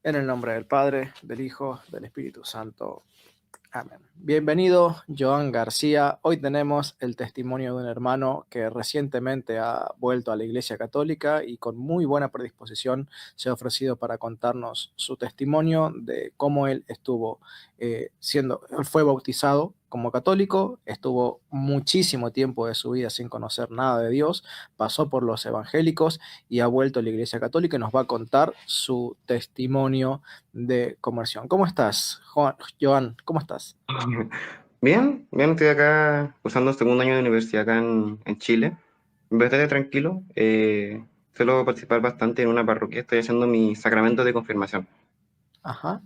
En el nombre del Padre, del Hijo, del Espíritu Santo. Amén. Bienvenido, Joan García. Hoy tenemos el testimonio de un hermano que recientemente ha vuelto a la Iglesia Católica y con muy buena predisposición se ha ofrecido para contarnos su testimonio de cómo él estuvo fue bautizado como católico, estuvo muchísimo tiempo de su vida sin conocer nada de Dios, pasó por los evangélicos y ha vuelto a la Iglesia Católica y nos va a contar su testimonio de conversión. ¿Cómo estás, Joan? ¿Cómo estás? Bien, bien, estoy acá cursando segundo año de universidad acá en Chile. Bastante tranquilo. Suelo participar bastante en una parroquia. Estoy haciendo mi sacramento de confirmación. Ajá.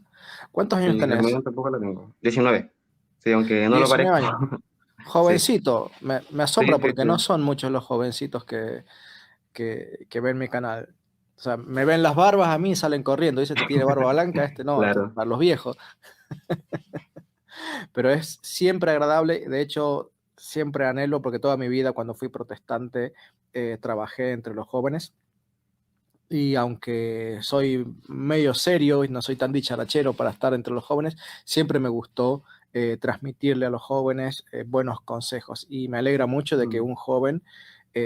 ¿Cuántos años Sí, la tenés? comunión tampoco la tengo. 19. Sí, aunque no lo 19 parezco. años. Sí, Jovencito. Me sí, asombra sí, porque no sí. son muchos los jovencitos que ven mi canal. O sea, me ven las barbas a mí y salen corriendo. Dice, este tiene barba blanca, este no, este es Claro. para los viejos. Pero es siempre agradable. De hecho, siempre anhelo, porque toda mi vida cuando fui protestante trabajé entre los jóvenes. Y aunque soy medio serio y no soy tan dicharachero para estar entre los jóvenes, siempre me gustó transmitirle a los jóvenes buenos consejos. Y me alegra mucho de que Mm, un joven,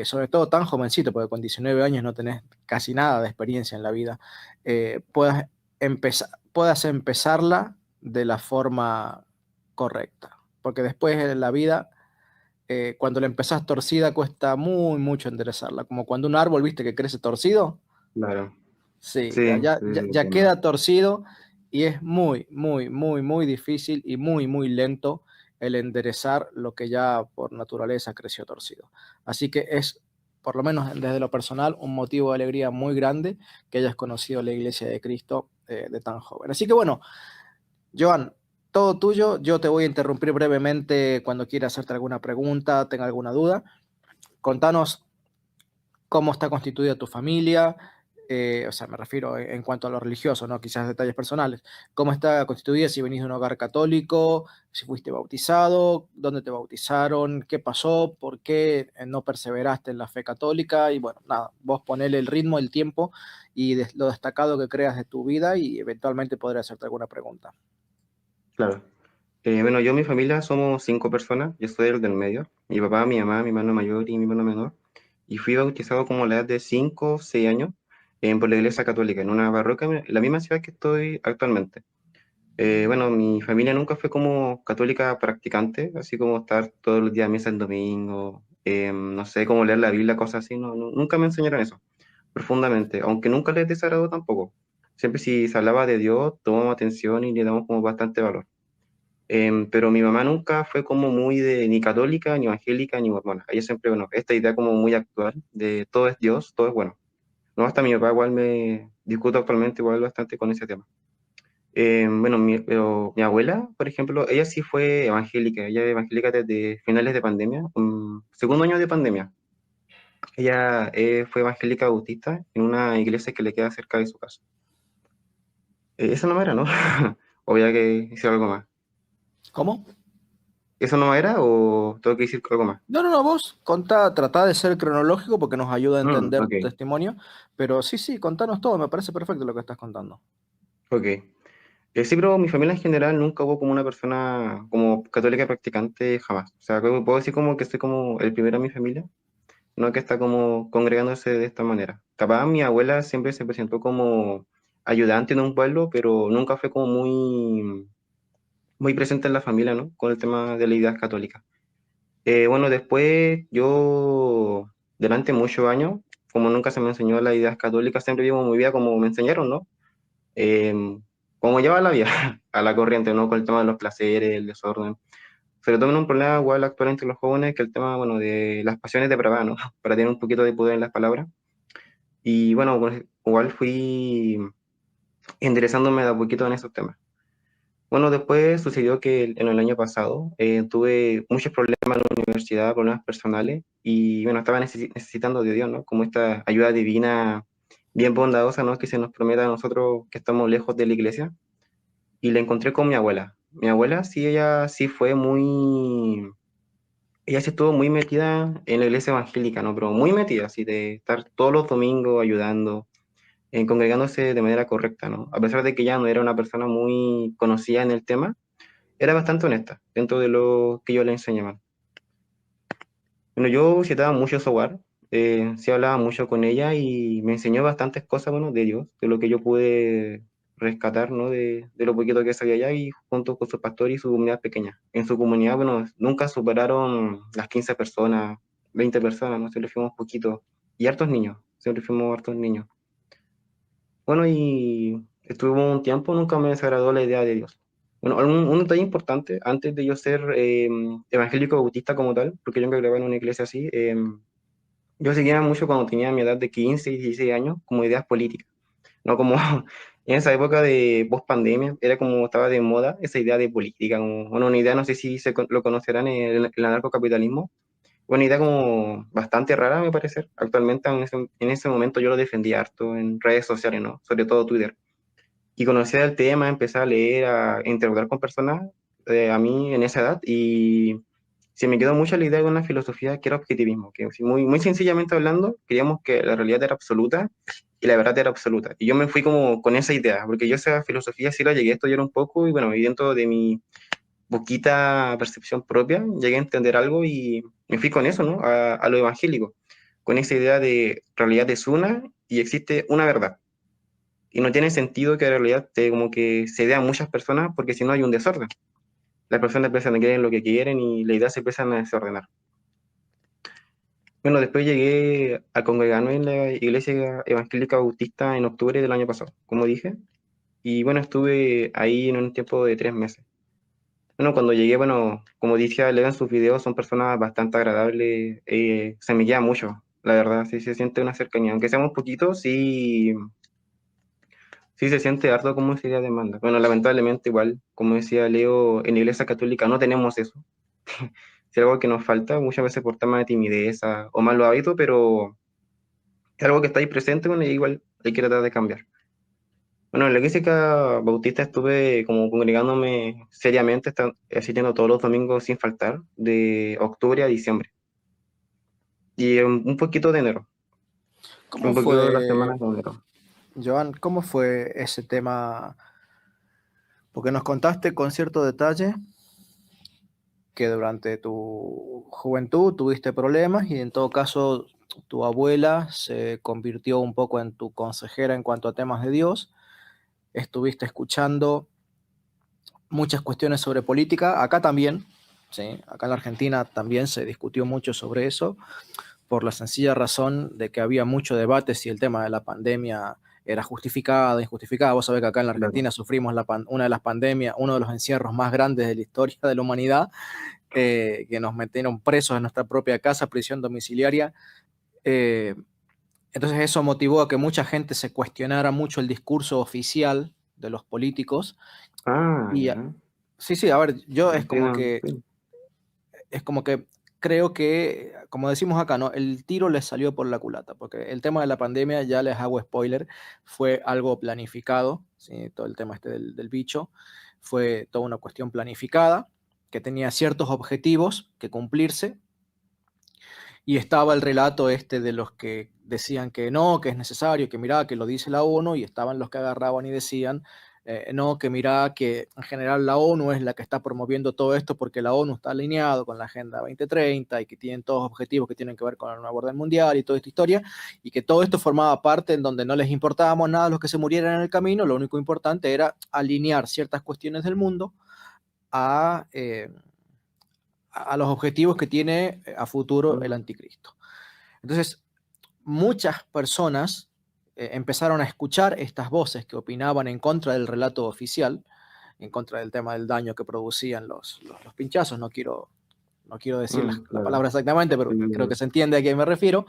sobre todo tan jovencito, porque con 19 años no tenés casi nada de experiencia en la vida, puedas empezarla de la forma correcta. Porque después en la vida, cuando la empezás torcida, cuesta mucho enderezarla. Como cuando un árbol, viste, que crece torcido. claro. Sí, Sí, sí, ya entiendo. queda torcido y es muy difícil y muy lento el enderezar lo que ya por naturaleza creció torcido. Así que es, por lo menos desde lo personal, un motivo de alegría muy grande que hayas conocido la Iglesia de Cristo de tan joven. Así que bueno, Joan, todo tuyo. Yo te voy a interrumpir brevemente cuando quiera hacerte alguna pregunta, tenga alguna duda. Contanos cómo está constituida tu familia, o sea, me refiero en cuanto a lo religioso, no quizás detalles personales, cómo está constituida, si venís de un hogar católico, si fuiste bautizado, dónde te bautizaron, qué pasó, por qué no perseveraste en la fe católica, y bueno, nada, vos ponele el ritmo, el tiempo y lo destacado que creas de tu vida y eventualmente podré hacerte alguna pregunta. Claro. Bueno, yo y mi familia somos 5 personas. Yo soy el del medio. Mi papá, mi mamá, mi hermano mayor y mi hermano menor. Y fui bautizado como a la edad de 5 o 6 años por la Iglesia Católica, en una parroquia en la misma ciudad que estoy actualmente. Bueno, mi familia nunca fue como católica practicante, así como estar todos los días a misa el domingo, no sé, cómo leer la Biblia, cosas así, nunca me enseñaron eso profundamente, aunque nunca les desagradó tampoco. Siempre si se hablaba de Dios, tomamos atención y le damos como bastante valor. Pero mi mamá nunca fue como muy de ni católica, ni evangélica, ni mormona. Ella siempre, bueno, esta idea como muy actual de todo es Dios, todo es bueno. No, hasta mi papá igual me discuto actualmente igual bastante con ese tema. Bueno, pero mi abuela, por ejemplo, ella sí fue evangélica, ella es evangélica desde finales de pandemia, segundo año de pandemia. Ella fue evangélica bautista en una iglesia que le queda cerca de su casa. Eso no era, ¿no? O había que decir algo más. ¿Cómo? ¿Eso no era o tengo que decir algo más? No, vos contá, tratá de ser cronológico porque nos ayuda a entender Ok, tu testimonio, pero sí, contanos todo, me parece perfecto lo que estás contando. ok. Sí, pero mi familia en general nunca hubo como una persona como católica practicante, jamás. O sea, puedo decir como que soy como el primero en mi familia, no que está como congregándose de esta manera. Capaz mi abuela siempre se presentó como ayudante en un pueblo, pero nunca fue como muy presente en la familia, ¿no? Con el tema de la idea católica. Bueno, después yo, durante muchos años, como nunca se me enseñó la idea católica, siempre vivo mi vida como me enseñaron, ¿no? Eh, como lleva la vida, a la corriente, ¿no? Con el tema de los placeres, el desorden. Sobre todo en un problema igual actual entre los jóvenes, que el tema, bueno, de las pasiones depravadas, ¿no? Para tener un poquito de poder en las palabras. Y bueno, pues, igual fui enderezándome de a poquito en esos temas. Bueno, después sucedió que en el año pasado tuve muchos problemas en la universidad, problemas personales, y bueno, estaba necesitando de Dios, ¿no? Como esta ayuda divina bien bondadosa, ¿no? Que se nos promete a nosotros que estamos lejos de la iglesia. Y la encontré con mi abuela. Mi abuela sí, ella sí fue muy, ella sí estuvo muy metida en la iglesia evangélica, ¿no? Pero muy metida, así de estar todos los domingos ayudando. congregándose de manera correcta, ¿no? A pesar de que ya no era una persona muy conocida en el tema, era bastante honesta dentro de lo que yo le enseñaba. Bueno, yo visitaba mucho su hogar, sí hablaba mucho con ella y me enseñó bastantes cosas, bueno, de Dios, de lo que yo pude rescatar, ¿no? De lo poquito que sabía allá y junto con su pastor y su comunidad pequeña. En su comunidad, bueno, nunca superaron las 15 personas, 20 personas, ¿no? Siempre fuimos poquitos. Y hartos niños, siempre fuimos hartos niños. Bueno, y estuve un tiempo, nunca me desagradó la idea de Dios. Bueno, un detalle importante, antes de yo ser evangélico bautista como tal, porque yo me gradué en una iglesia así, yo seguía mucho cuando tenía mi edad de 15 y 16 años, como ideas políticas, ¿no? Como en esa época de post pandemia, era como estaba de moda esa idea de política, como, bueno, una idea, no sé si lo conocerán, el anarcocapitalismo, una idea como bastante rara, a mi parecer. Actualmente, en ese momento yo lo defendía harto en redes sociales, ¿no? Sobre todo Twitter. Y conocía el tema, empecé a leer, a interrogar con personas, a mí en esa edad, y se me quedó mucho la idea de una filosofía que era objetivismo, que muy, muy sencillamente hablando, queríamos que la realidad era absoluta y la verdad era absoluta. Y yo me fui como con esa idea, porque yo esa filosofía sí la llegué a estudiar un poco, y bueno, y dentro de mi poquita percepción propia, llegué a entender algo y me fui con eso, ¿no? A lo evangélico, con esa idea de realidad es una y existe una verdad. Y no tiene sentido que la realidad como que se dé a muchas personas porque si no hay un desorden. Las personas empiezan a creer en lo que quieren y la idea se empiezan a desordenar. Bueno, después llegué a congregarme en la iglesia evangélica bautista en octubre del año pasado, como dije. Y bueno, estuve ahí en un tiempo de 3 meses. Bueno, cuando llegué, bueno, como dije, leer en sus videos, son personas bastante agradables, se me queda mucho, la verdad, sí se siente una cercanía, aunque seamos poquitos, sí, sí se siente harto como esa idea de demanda. Bueno, lamentablemente igual, como decía Leo, en la iglesia católica no tenemos eso, es algo que nos falta, muchas veces por temas de timidez o malos hábitos, pero es algo que está ahí presente, bueno, y igual hay que tratar de cambiar. Bueno, en la iglesia bautista estuve como congregándome seriamente, asistiendo todos los domingos sin faltar, de octubre a diciembre. Y un poquito de enero, ¿Cómo un poquito de las fue, semanas de enero. Joan, cómo fue ese tema? Porque nos contaste con cierto detalle que durante tu juventud tuviste problemas y en todo caso tu abuela se convirtió un poco en tu consejera en cuanto a temas de Dios. Estuviste escuchando muchas cuestiones sobre política, acá también, ¿sí? Acá en la Argentina también se discutió mucho sobre eso, por la sencilla razón de que había mucho debate si el tema de la pandemia era justificada, injustificada. Vos sabés que acá en la Claro. Argentina sufrimos una de las pandemias, uno de los encierros más grandes de la historia de la humanidad, que nos metieron presos en nuestra propia casa, prisión domiciliaria. Eh, entonces eso motivó a que mucha gente se cuestionara mucho el discurso oficial de los políticos. Ah, Y ya. sí, sí, a ver, yo Sí, no, sí. es como que creo que, como decimos acá, ¿no? El tiro les salió por la culata, porque el tema de la pandemia, ya les hago spoiler, fue algo planificado, ¿sí? Todo el tema este del bicho, fue toda una cuestión planificada, que tenía ciertos objetivos que cumplirse, y estaba el relato este de los que decían que no, que es necesario, que mirá, que lo dice la ONU, y estaban los que agarraban y decían, no, que mirá, que en general la ONU es la que está promoviendo todo esto porque la ONU está alineado con la Agenda 2030 y que tienen todos objetivos que tienen que ver con el nuevo orden mundial y toda esta historia, y que todo esto formaba parte en donde no les importábamos nada a los que se murieran en el camino, lo único importante era alinear ciertas cuestiones del mundo a... a los objetivos que tiene a futuro el Mm. anticristo. Entonces, muchas personas empezaron a escuchar estas voces que opinaban en contra del relato oficial, en contra del tema del daño que producían los pinchazos. No quiero decir la Claro. palabra exactamente, Sí, pero creo que se entiende a qué me refiero.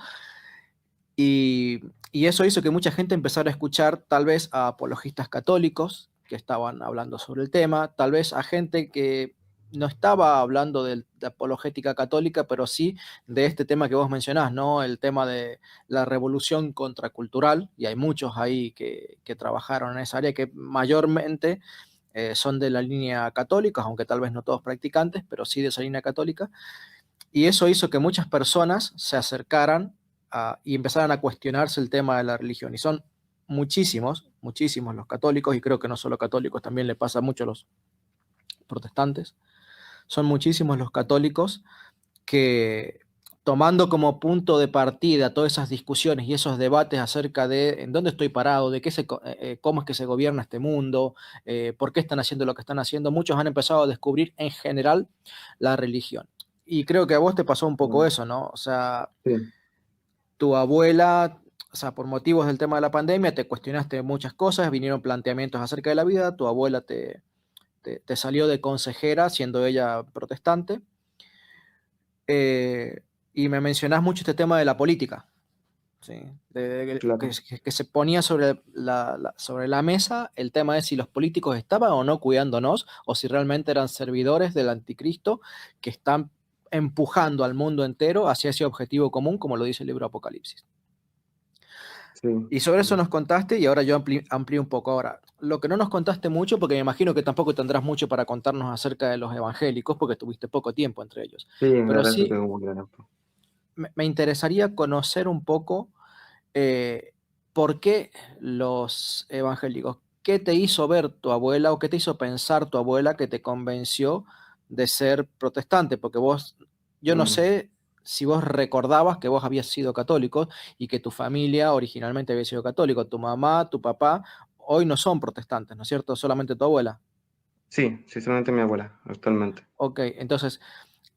Y eso hizo que mucha gente empezara a escuchar tal vez a apologistas católicos que estaban hablando sobre el tema, tal vez a gente que no estaba hablando de apologética católica, pero sí de este tema que vos mencionás, ¿no? El tema de la revolución contracultural, y hay muchos ahí que trabajaron en esa área, que mayormente son de la línea católica, aunque tal vez no todos practicantes, pero sí de esa línea católica, y eso hizo que muchas personas se acercaran y empezaran a cuestionarse el tema de la religión. Y son muchísimos, muchísimos los católicos, y creo que no solo católicos, también le pasa mucho a los protestantes, son muchísimos los católicos que tomando como punto de partida todas esas discusiones y esos debates acerca de en dónde estoy parado, de cómo es que se gobierna este mundo, por qué están haciendo lo que están haciendo, muchos han empezado a descubrir en general la religión. Y creo que a vos te pasó un poco Mm, eso, ¿no? O sea, sí, tu abuela, o sea, por motivos del tema de la pandemia, te cuestionaste muchas cosas, vinieron planteamientos acerca de la vida, tu abuela te salió de consejera, siendo ella protestante, eh, y me mencionás mucho este tema de la política, ¿sí? claro. Que se ponía sobre sobre la mesa el tema de si los políticos estaban o no cuidándonos, o si realmente eran servidores del anticristo que están empujando al mundo entero hacia ese objetivo común, como lo dice el libro Apocalipsis. Sí, Y sobre eso sí. nos contaste y ahora yo amplío un poco. Ahora, lo que no nos contaste mucho, porque me imagino que tampoco tendrás mucho para contarnos acerca de los evangélicos, porque tuviste poco tiempo entre ellos, Sí, la pero verdad es que sí tengo muy claro. me interesaría conocer un poco por qué los evangélicos, qué te hizo ver tu abuela o qué te hizo pensar tu abuela que te convenció de ser protestante, porque vos, yo no Mm, sé si vos recordabas que vos habías sido católico y que tu familia originalmente había sido católico, tu mamá, tu papá, hoy no son protestantes, ¿no es cierto? Solamente tu abuela. sí, sí, solamente mi abuela, actualmente. Ok, entonces,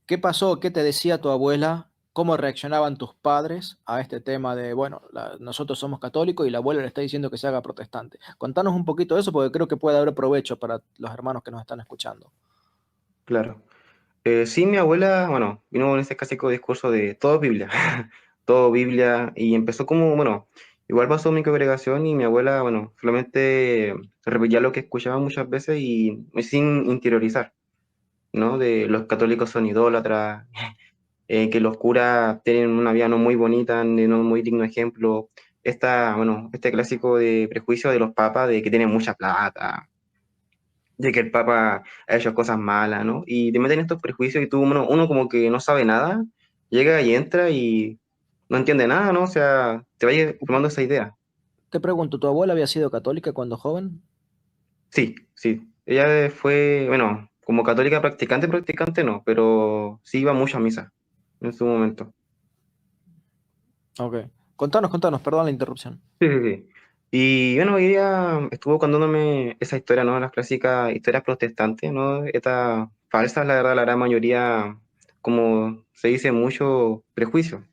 ¿qué pasó? ¿Qué te decía tu abuela? ¿Cómo reaccionaban tus padres a este tema de, bueno, nosotros somos católicos y la abuela le está diciendo que se haga protestante? Contanos un poquito de eso porque creo que puede haber provecho para los hermanos que nos están escuchando. Claro. Sí, mi abuela, bueno, vino con ese clásico discurso de todo Biblia, todo Biblia, y empezó como, bueno, igual pasó mi congregación y mi abuela, bueno, solamente repetía lo que escuchaba muchas veces y sin interiorizar, ¿no? De los católicos son idólatras, que los curas tienen una vida no muy bonita, de no muy digno ejemplo. Bueno, este clásico de prejuicio de los papas de que tienen mucha plata, de que el Papa ha hecho cosas malas, ¿no? Y te meten estos prejuicios y tú, uno como que no sabe nada, llega y entra y no entiende nada, ¿no? O sea, te vaya formando esa idea. Te pregunto, ¿tu abuela había sido católica cuando joven? Sí, sí. Ella fue, bueno, como católica practicante, practicante no, pero sí iba mucho a misa en su momento. Ok. Contanos, perdón la interrupción. Sí, sí, sí. Y bueno, ella estuvo contándome esa historia, ¿no? Las clásicas historias protestantes, ¿no? Estas falsas, la verdad, la gran mayoría, como se dice mucho, prejuicio.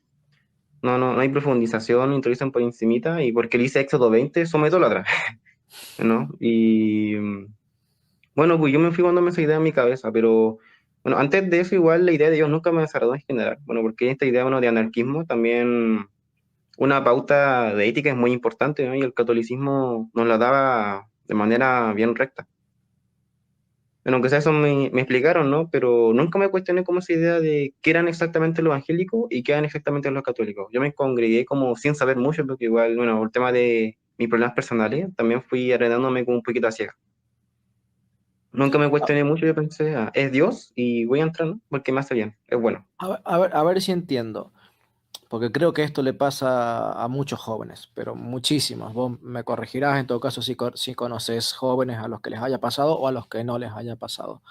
No hay profundización, introducen por encimita, y porque dice Éxodo 20, somos idólatras, ¿no? Y bueno, pues yo me fui dándome esa idea en mi cabeza, pero bueno, antes de eso igual la idea de Dios nunca me desagradó en general, bueno, porque esta idea, bueno, de anarquismo también, una pauta de ética es muy importante, ¿no? Y el catolicismo nos la daba de manera bien recta. Bueno, aunque sea eso me explicaron, ¿no? Pero nunca me cuestioné como esa idea de qué eran exactamente los evangélicos y qué eran exactamente los católicos. Yo me congregué como sin saber mucho, porque igual, bueno, por el tema de mis problemas personales, también fui arreglándome como un poquito a ciegas. Nunca me A, cuestioné mucho, yo pensé, ah, es Dios y voy a entrar, ¿no? Porque me hace bien, es bueno. a ver si entiendo. Porque creo que esto le pasa a muchos jóvenes, pero muchísimos. Vos me corregirás en todo caso si conoces jóvenes a los que les haya pasado o a los que no les haya pasado.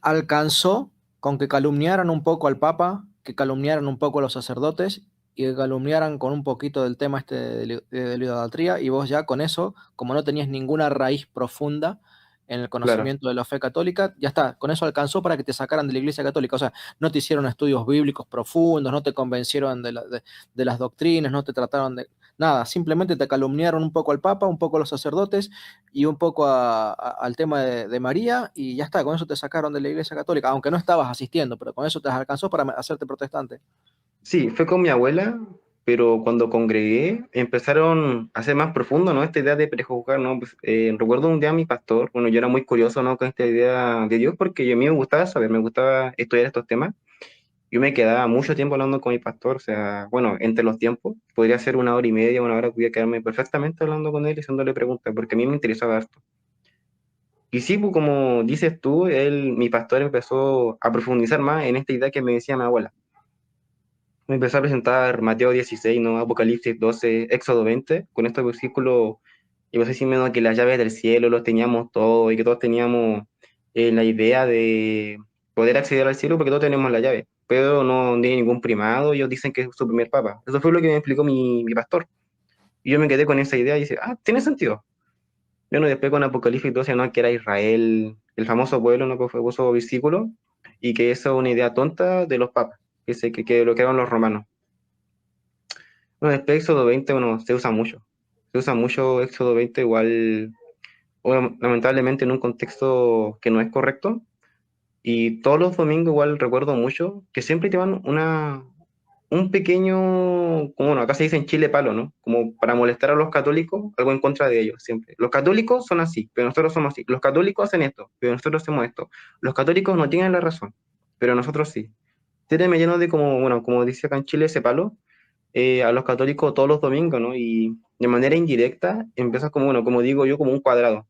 Alcanzó con que calumniaran un poco al Papa, que calumniaran un poco a los sacerdotes y que calumniaran con un poquito del tema este de la idolatría, y vos ya con eso, como no tenías ninguna raíz profunda en el Claro. conocimiento de la fe católica, ya está, con eso alcanzó para que te sacaran de la iglesia católica. O sea, no te hicieron estudios bíblicos profundos, no te convencieron de las doctrinas, no te trataron de nada, simplemente te calumniaron un poco al Papa, un poco a los sacerdotes y un poco al tema de María, y ya está, con eso te sacaron de la iglesia católica, aunque no estabas asistiendo, pero con eso te alcanzó para hacerte protestante. Sí, fue con mi abuela, pero cuando congregué empezaron a ser más profundo, ¿no? Esta idea de prejuzgar, ¿no? Pues, recuerdo un día a mi pastor, bueno, yo era muy curioso, ¿no? Con esta idea de Dios, porque a mí me gustaba saber, me gustaba estudiar estos temas. Yo me quedaba mucho tiempo hablando con mi pastor, o sea, bueno, entre los tiempos, podría ser una hora y media, una hora, podía quedarme perfectamente hablando con él y haciéndole preguntas, porque a mí me interesaba harto. Y sí, pues como dices tú, mi pastor empezó a profundizar más en esta idea que me decía mi abuela. me empezó a presentar Mateo 16, ¿no? Apocalipsis 12, Éxodo 20, con estos versículos, y vos decís menos que las llaves del cielo los teníamos todos y que todos teníamos la idea de poder acceder al cielo porque todos tenemos la llave. Pero no tiene ningún primado, ellos dicen que es su primer papa. Eso fue lo que me explicó mi pastor. Y yo me quedé con esa idea y dice, ah, tiene sentido. Bueno, después con Apocalipsis 12, ¿no? Que era Israel, el famoso pueblo, ¿no? Que fue famoso versículo, y que eso es una idea tonta de los papas, que lo que eran los romanos. Bueno, después Éxodo 20, bueno, se usa mucho. Se usa mucho Éxodo 20 igual, bueno, lamentablemente en un contexto que no es correcto. Y todos los domingos igual recuerdo mucho que siempre te van un pequeño, como bueno, acá se dice en Chile palo, ¿no? Como para molestar a los católicos, algo en contra de ellos, siempre. Los católicos son así, pero nosotros somos así. Los católicos hacen esto, pero nosotros hacemos esto. Los católicos no tienen la razón, pero nosotros sí. Siempre me lleno de como, bueno, como dice acá en Chile, ese palo, a los católicos todos los domingos, ¿no? Y de manera indirecta empieza como, bueno, como digo yo, como un cuadrado.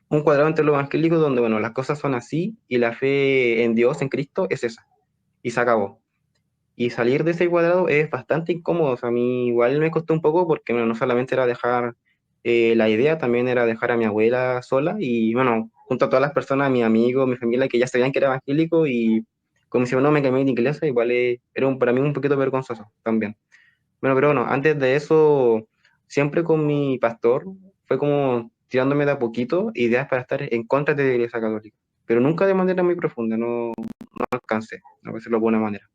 Un cuadrado entre los evangélicos donde, bueno, las cosas son así y la fe en Dios, en Cristo, es esa. Y se acabó. Y salir de ese cuadrado es bastante incómodo. O sea, a mí igual me costó un poco porque, bueno, no solamente era dejar la idea, también era dejar a mi abuela sola y, bueno, junto a todas las personas, mi amigo, mi familia, que ya sabían que era evangélico y como si no me cambié de iglesia, igual era para mí un poquito vergonzoso también. Bueno, pero bueno, antes de eso, siempre con mi pastor, fue como tirándome de a poquito ideas para estar en contra de la iglesia católica, pero nunca de manera muy profunda, no alcancé, a decirlo de alguna manera.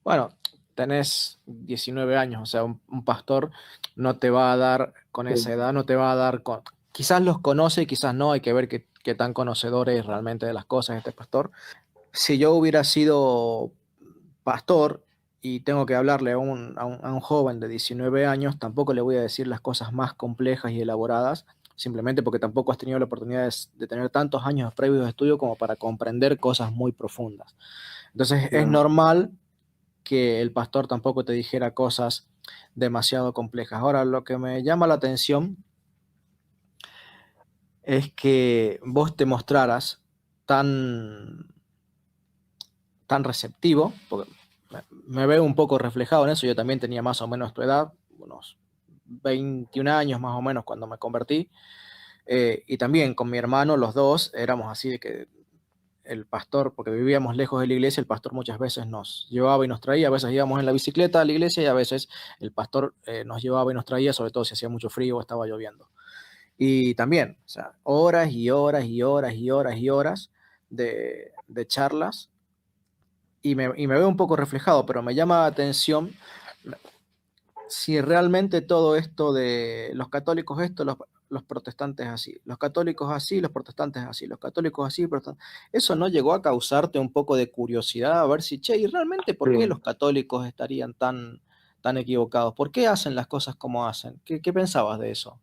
Bueno, tenés 19 años, o sea, un pastor no te va a dar con esa Sí. edad, no te va a dar con... Quizás los conoce, quizás no, hay que ver qué tan conocedor es realmente de las cosas este pastor. Si yo hubiera sido pastor y tengo que hablarle a un joven de 19 años, tampoco le voy a decir las cosas más complejas y elaboradas, simplemente porque tampoco has tenido la oportunidad de tener tantos años previos de estudio como para comprender cosas muy profundas. Entonces es Claro. normal que el pastor tampoco te dijera cosas demasiado complejas. Ahora, lo que me llama la atención es que vos te mostraras tan, tan receptivo, porque me veo un poco reflejado en eso, yo también tenía más o menos tu edad, unos 21 años más o menos cuando me convertí, y también con mi hermano, los dos éramos así de que el pastor, porque vivíamos lejos de la iglesia, el pastor muchas veces nos llevaba y nos traía, a veces íbamos en la bicicleta a la iglesia y a veces el pastor nos llevaba y nos traía, sobre todo si hacía mucho frío o estaba lloviendo. Y también, o sea, horas y horas y horas y horas y horas de charlas y me veo un poco reflejado, pero me llama la atención si realmente todo esto de los católicos esto, los protestantes así, los católicos así, los protestantes así, los católicos así, eso no llegó a causarte un poco de curiosidad a ver si, che, ¿y realmente por qué Sí. los católicos estarían tan equivocados? ¿Por qué hacen las cosas como hacen? ¿Qué pensabas de eso?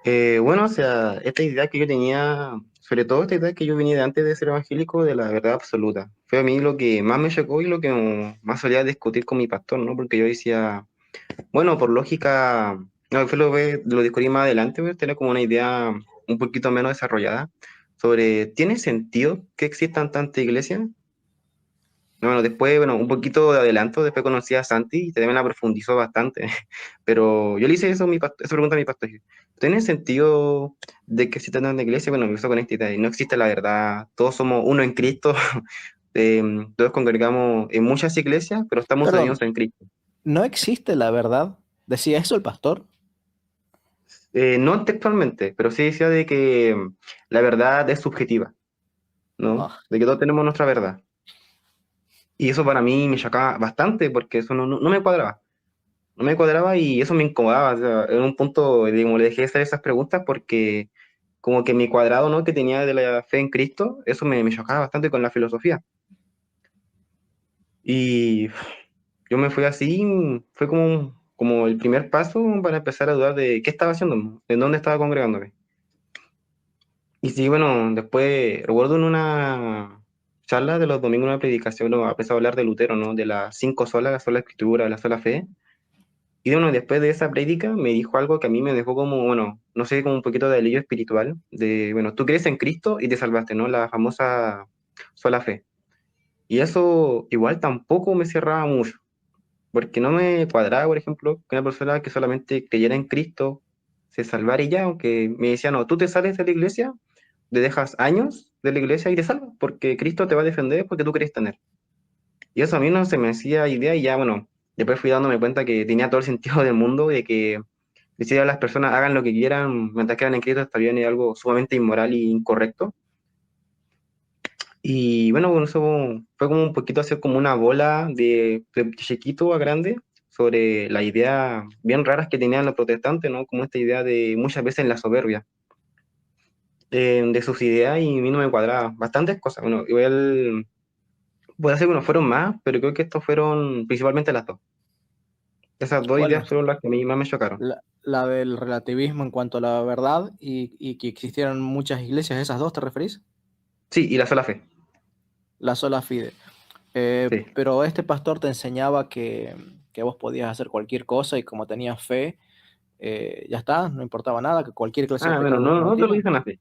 Bueno, o sea, esta idea que yo tenía, sobre todo esta idea que yo venía de antes de ser evangélico, de la verdad absoluta, fue a mí lo que más me chocó y lo que más solía discutir con mi pastor, ¿no? Porque yo decía, bueno, por lógica, no, lo descubrí más adelante, pues, tener como una idea un poquito menos desarrollada sobre, ¿tiene sentido que existan tantas iglesias? Bueno, después, bueno, un poquito de adelanto, después conocí a Santi y también la profundizó bastante. Pero yo le hice esa pregunta a mi pastor. ¿Tiene sentido de que exista tanta iglesia? Bueno, me empezó con esta idea. Y no existe la verdad. Todos somos uno en Cristo. Todos congregamos en muchas iglesias, pero estamos Perdón, unidos en Cristo. ¿no existe la verdad? ¿Decía eso el pastor? No textualmente, pero sí decía de que la verdad es subjetiva, ¿no? Ah, De que todos tenemos nuestra verdad. Y eso para mí me chocaba bastante porque eso no me cuadraba. No me cuadraba y eso me incomodaba. O sea, en un punto, digamos, le dejé de hacer esas preguntas porque como que mi cuadrado, ¿no? que tenía de la fe en Cristo, eso me chocaba bastante con la filosofía. Y yo me fui así, fue como el primer paso para empezar a dudar de qué estaba haciendo, en dónde estaba congregándome. Y sí, bueno, después recuerdo en una charla de los domingos, una predicación, ¿no? Empezó a hablar de Lutero, ¿no? De las cinco solas, la sola escritura, la sola fe. Y bueno, después de esa prédica me dijo algo que a mí me dejó como, bueno, no sé, como un poquito de alivio espiritual, de, bueno, tú crees en Cristo y te salvaste, ¿no? La famosa sola fe. Y eso igual tampoco me cerraba mucho, porque no me cuadraba, por ejemplo, que una persona que solamente creyera en Cristo se salvara y ya, aunque me decía, no, tú te sales de la iglesia, te dejas años de la iglesia y te salvas, porque Cristo te va a defender porque tú crees tener. Y eso a mí no se me hacía idea y ya, bueno, después fui dándome cuenta que tenía todo el sentido del mundo, de que decir a las personas hagan lo que quieran mientras quedan en Cristo está bien y algo sumamente inmoral e incorrecto. Y bueno, con eso fue como un poquito hacer como una bola de chiquito a grande sobre la idea bien raras que tenían los protestantes, ¿no? Como esta idea de muchas veces la soberbia de sus ideas y a mí no me cuadraba. Bastantes cosas. Bueno, igual puede ser que no fueron más, pero creo que estos fueron principalmente las dos. Esas dos Bueno, ideas fueron las que a mí más me chocaron. la del relativismo en cuanto a la verdad y que existieran muchas iglesias, ¿esas dos te referís? Sí, y la sola fe. La sola fide. Sí. Pero este pastor te enseñaba que vos podías hacer cualquier cosa y como tenías fe, ya está, no importaba nada, que cualquier clase de Ah, bueno, pecado te no, no te lo cometías. dicen así.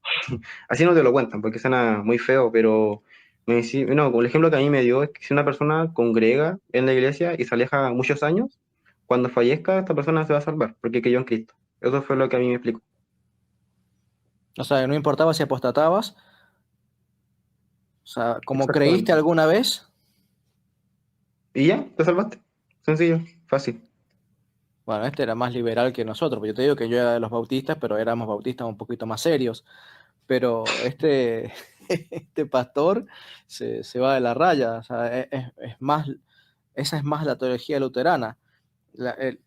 Así no te lo cuentan, porque suena muy feo, pero no, el ejemplo que a mí me dio es que si una persona congrega en la iglesia y se aleja muchos años, cuando fallezca, esta persona se va a salvar, porque creyó en Cristo. Eso fue lo que a mí me explicó. O sea, no importaba si apostatabas, o sea, como creíste Exactamente. alguna vez. Y ya, te salvaste. Sencillo, fácil. Bueno, este era más liberal que nosotros, porque yo te digo que yo era de los bautistas, pero éramos bautistas un poquito más serios. Pero este, este pastor se va de la raya, o sea, es más, esa es más la teología luterana,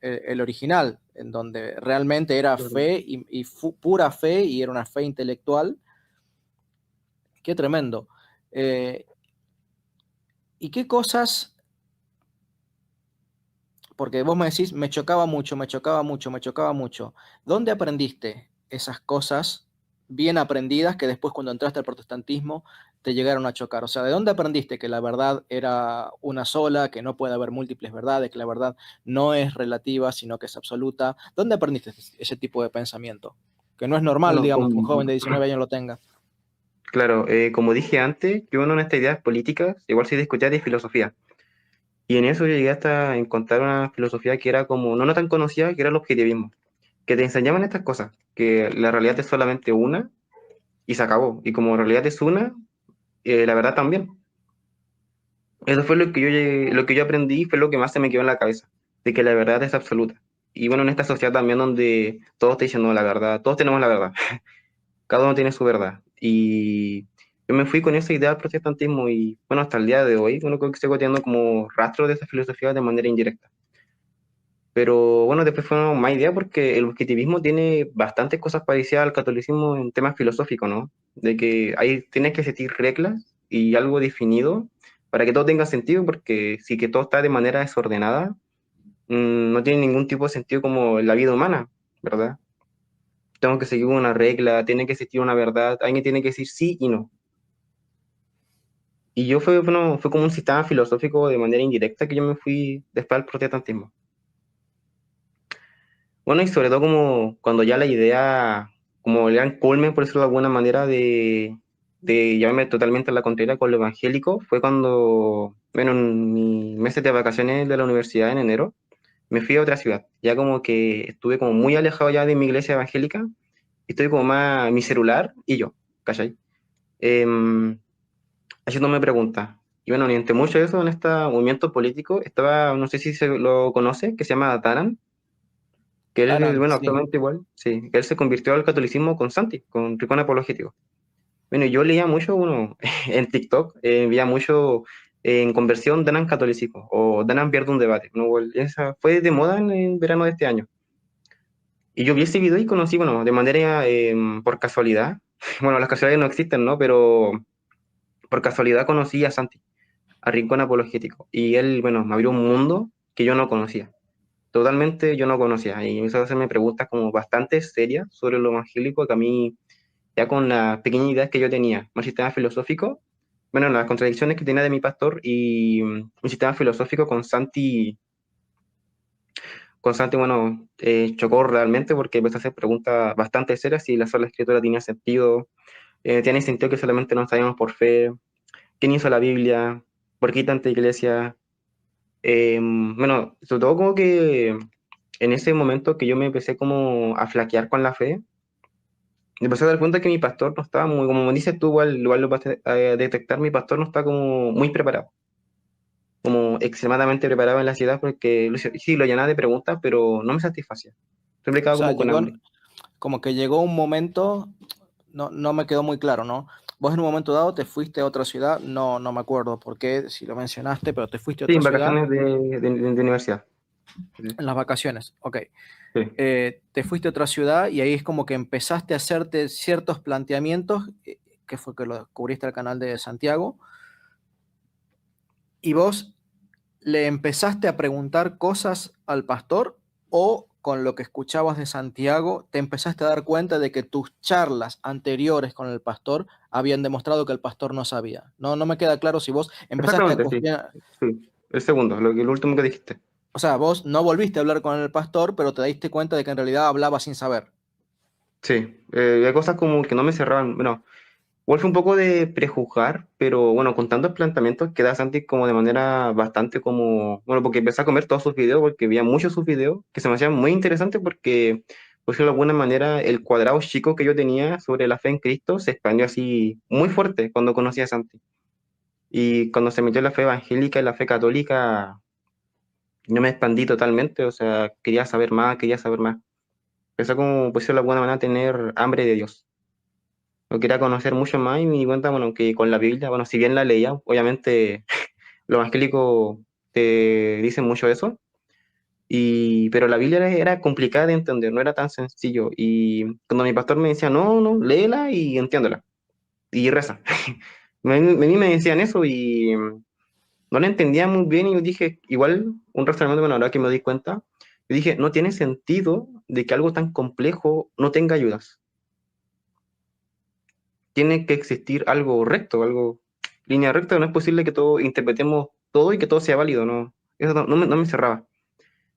el original, en donde realmente era Claro. fe pura fe y era una fe intelectual. Qué tremendo. Eh, ¿Y qué cosas? Porque vos me decís, me chocaba mucho, me chocaba mucho, me chocaba mucho. ¿Dónde aprendiste esas cosas bien aprendidas que después cuando entraste al protestantismo te llegaron a chocar? O sea, ¿de dónde aprendiste que la verdad era una sola, que no puede haber múltiples verdades, que la verdad no es relativa, sino que es absoluta? ¿Dónde aprendiste ese tipo de pensamiento? Que no es normal, Bueno, digamos, que un joven de 19 años lo tenga. claro, como dije antes, yo en estas ideas políticas igual sí discutía de filosofía. Y en eso yo llegué hasta encontrar una filosofía que era como, no tan conocida, que era el objetivismo. Que te enseñaban estas cosas, que la realidad es solamente una y se acabó. Y como realidad es una, la verdad también. Eso fue lo que yo aprendí, fue lo que más se me quedó en la cabeza, de que la verdad es absoluta. Y bueno, en esta sociedad también donde todos te dicen, no, la verdad, todos tenemos la verdad, cada uno tiene su verdad. Y yo me fui con esa idea del protestantismo y bueno, hasta el día de hoy, uno creo que sigo teniendo como rastro de esa filosofía de manera indirecta. Pero bueno, después fue más idea porque el objetivismo tiene bastantes cosas parecidas al catolicismo en temas filosóficos, ¿no? De que ahí tienes que seguir reglas y algo definido para que todo tenga sentido, porque si que todo está de manera desordenada, no tiene ningún tipo de sentido como la vida humana, ¿verdad? Tengo que seguir una regla, tiene que existir una verdad, alguien tiene que decir sí y no. Y yo bueno, fue como un sistema filosófico de manera indirecta que yo me fui después al protestantismo. Bueno, y sobre todo como cuando ya la idea, como le dan culmen, por decirlo de alguna manera, de llevarme totalmente a la contraria con lo evangélico, fue cuando, bueno, en mis meses de vacaciones de la universidad en enero, me fui a otra ciudad. Ya como que estuve como muy alejado ya de mi iglesia evangélica, y estoy como más mi celular y yo, ¿cachai? Em, Haciéndome preguntas. Y bueno, y entre mucho de eso, en este movimiento político, estaba, no sé si se lo conoce, que se llama Taran, que él, Tanan, bueno, sí. actualmente igual, sí, él se convirtió al catolicismo con Santi, con Ricón Apologético. Bueno, yo leía mucho, uno, en TikTok, veía mucho en conversión Danan catolicismo, o Danan pierde un debate, ¿no? Esa fue de moda en verano de este año. Y yo vi ese video y conocí, bueno, de manera, por casualidad, bueno, las casualidades no existen, ¿no? Pero por casualidad conocí a Santi, a Rincón Apologético, y él, bueno, me abrió un mundo que yo no conocía. Totalmente yo no conocía y me hizo hacerme preguntas como bastante serias sobre lo evangélico que a mí, ya con las pequeñas ideas que yo tenía, un sistema filosófico, bueno, las contradicciones que tenía de mi pastor y un sistema filosófico con Santi bueno, chocó realmente porque empezó a hacer preguntas bastante serias si la sola escritura tenía sentido, tiene sentido que solamente no sabíamos por fe, quién hizo la Biblia, ¿por qué tanta iglesia? Bueno, sobre todo como que en ese momento que yo me empecé como a flaquear con la fe, me empecé a dar cuenta que mi pastor no estaba muy, como dices tú, igual lo vas a detectar, mi pastor no está como muy preparado, como extremadamente preparado en la ciudad porque sí, lo llenaba de preguntas, pero no me satisfacía. Siempre O quedaba sea, como con hambre. como que llegó un momento, no me quedó muy claro, ¿no? Vos en un momento dado te fuiste a otra ciudad, no me acuerdo por qué, si lo mencionaste, pero te fuiste a Sí, otra en ciudad vacaciones de universidad. Sí. en las vacaciones, ok. Sí. Te fuiste a otra ciudad y ahí es como que empezaste a hacerte ciertos planteamientos, que fue que lo descubriste al canal de Santiago, y vos le empezaste a preguntar cosas al pastor o con lo que escuchabas de Santiago te empezaste a dar cuenta de que tus charlas anteriores con el pastor habían demostrado que el pastor no sabía. No me queda claro si vos empezaste a Exactamente, sí. cuestionar, Sí. El segundo, el último que dijiste. o sea, vos no volviste a hablar con el pastor, pero te diste cuenta de que en realidad hablaba sin saber. Sí, hay cosas como que no me cerraban. Bueno, igual fue un poco de prejuzgar, pero bueno, con tantos planteamientos queda Santi como de manera bastante como, bueno, porque empecé a comer todos sus videos, porque veía muchos sus videos, que se me hacían muy interesantes porque, por decirlo de alguna manera, el cuadrado chico que yo tenía sobre la fe en Cristo se expandió así muy fuerte cuando conocí a Santi. Y cuando se metió en la fe evangélica y la fe católica, yo me expandí totalmente, o sea, quería saber más, quería saber más. Empecé como, por decirlo de alguna manera, a tener hambre de Dios. Lo quería conocer mucho más y me di cuenta, bueno, que con la Biblia, bueno, si bien la leía, obviamente los evangélicos te dicen mucho eso, pero la Biblia era complicada de entender, no era tan sencillo. Y cuando mi pastor me decía, no, léela y entiéndela, y reza. A mí me decían eso y no la entendía muy bien y yo dije, igual, un razonamiento, bueno, ahora que me doy cuenta, yo dije, no tiene sentido de que algo tan complejo no tenga ayudas. Tiene que existir algo recto, algo línea recta, no es posible que todo interpretemos todo y que todo sea válido, no, eso no me cerraba.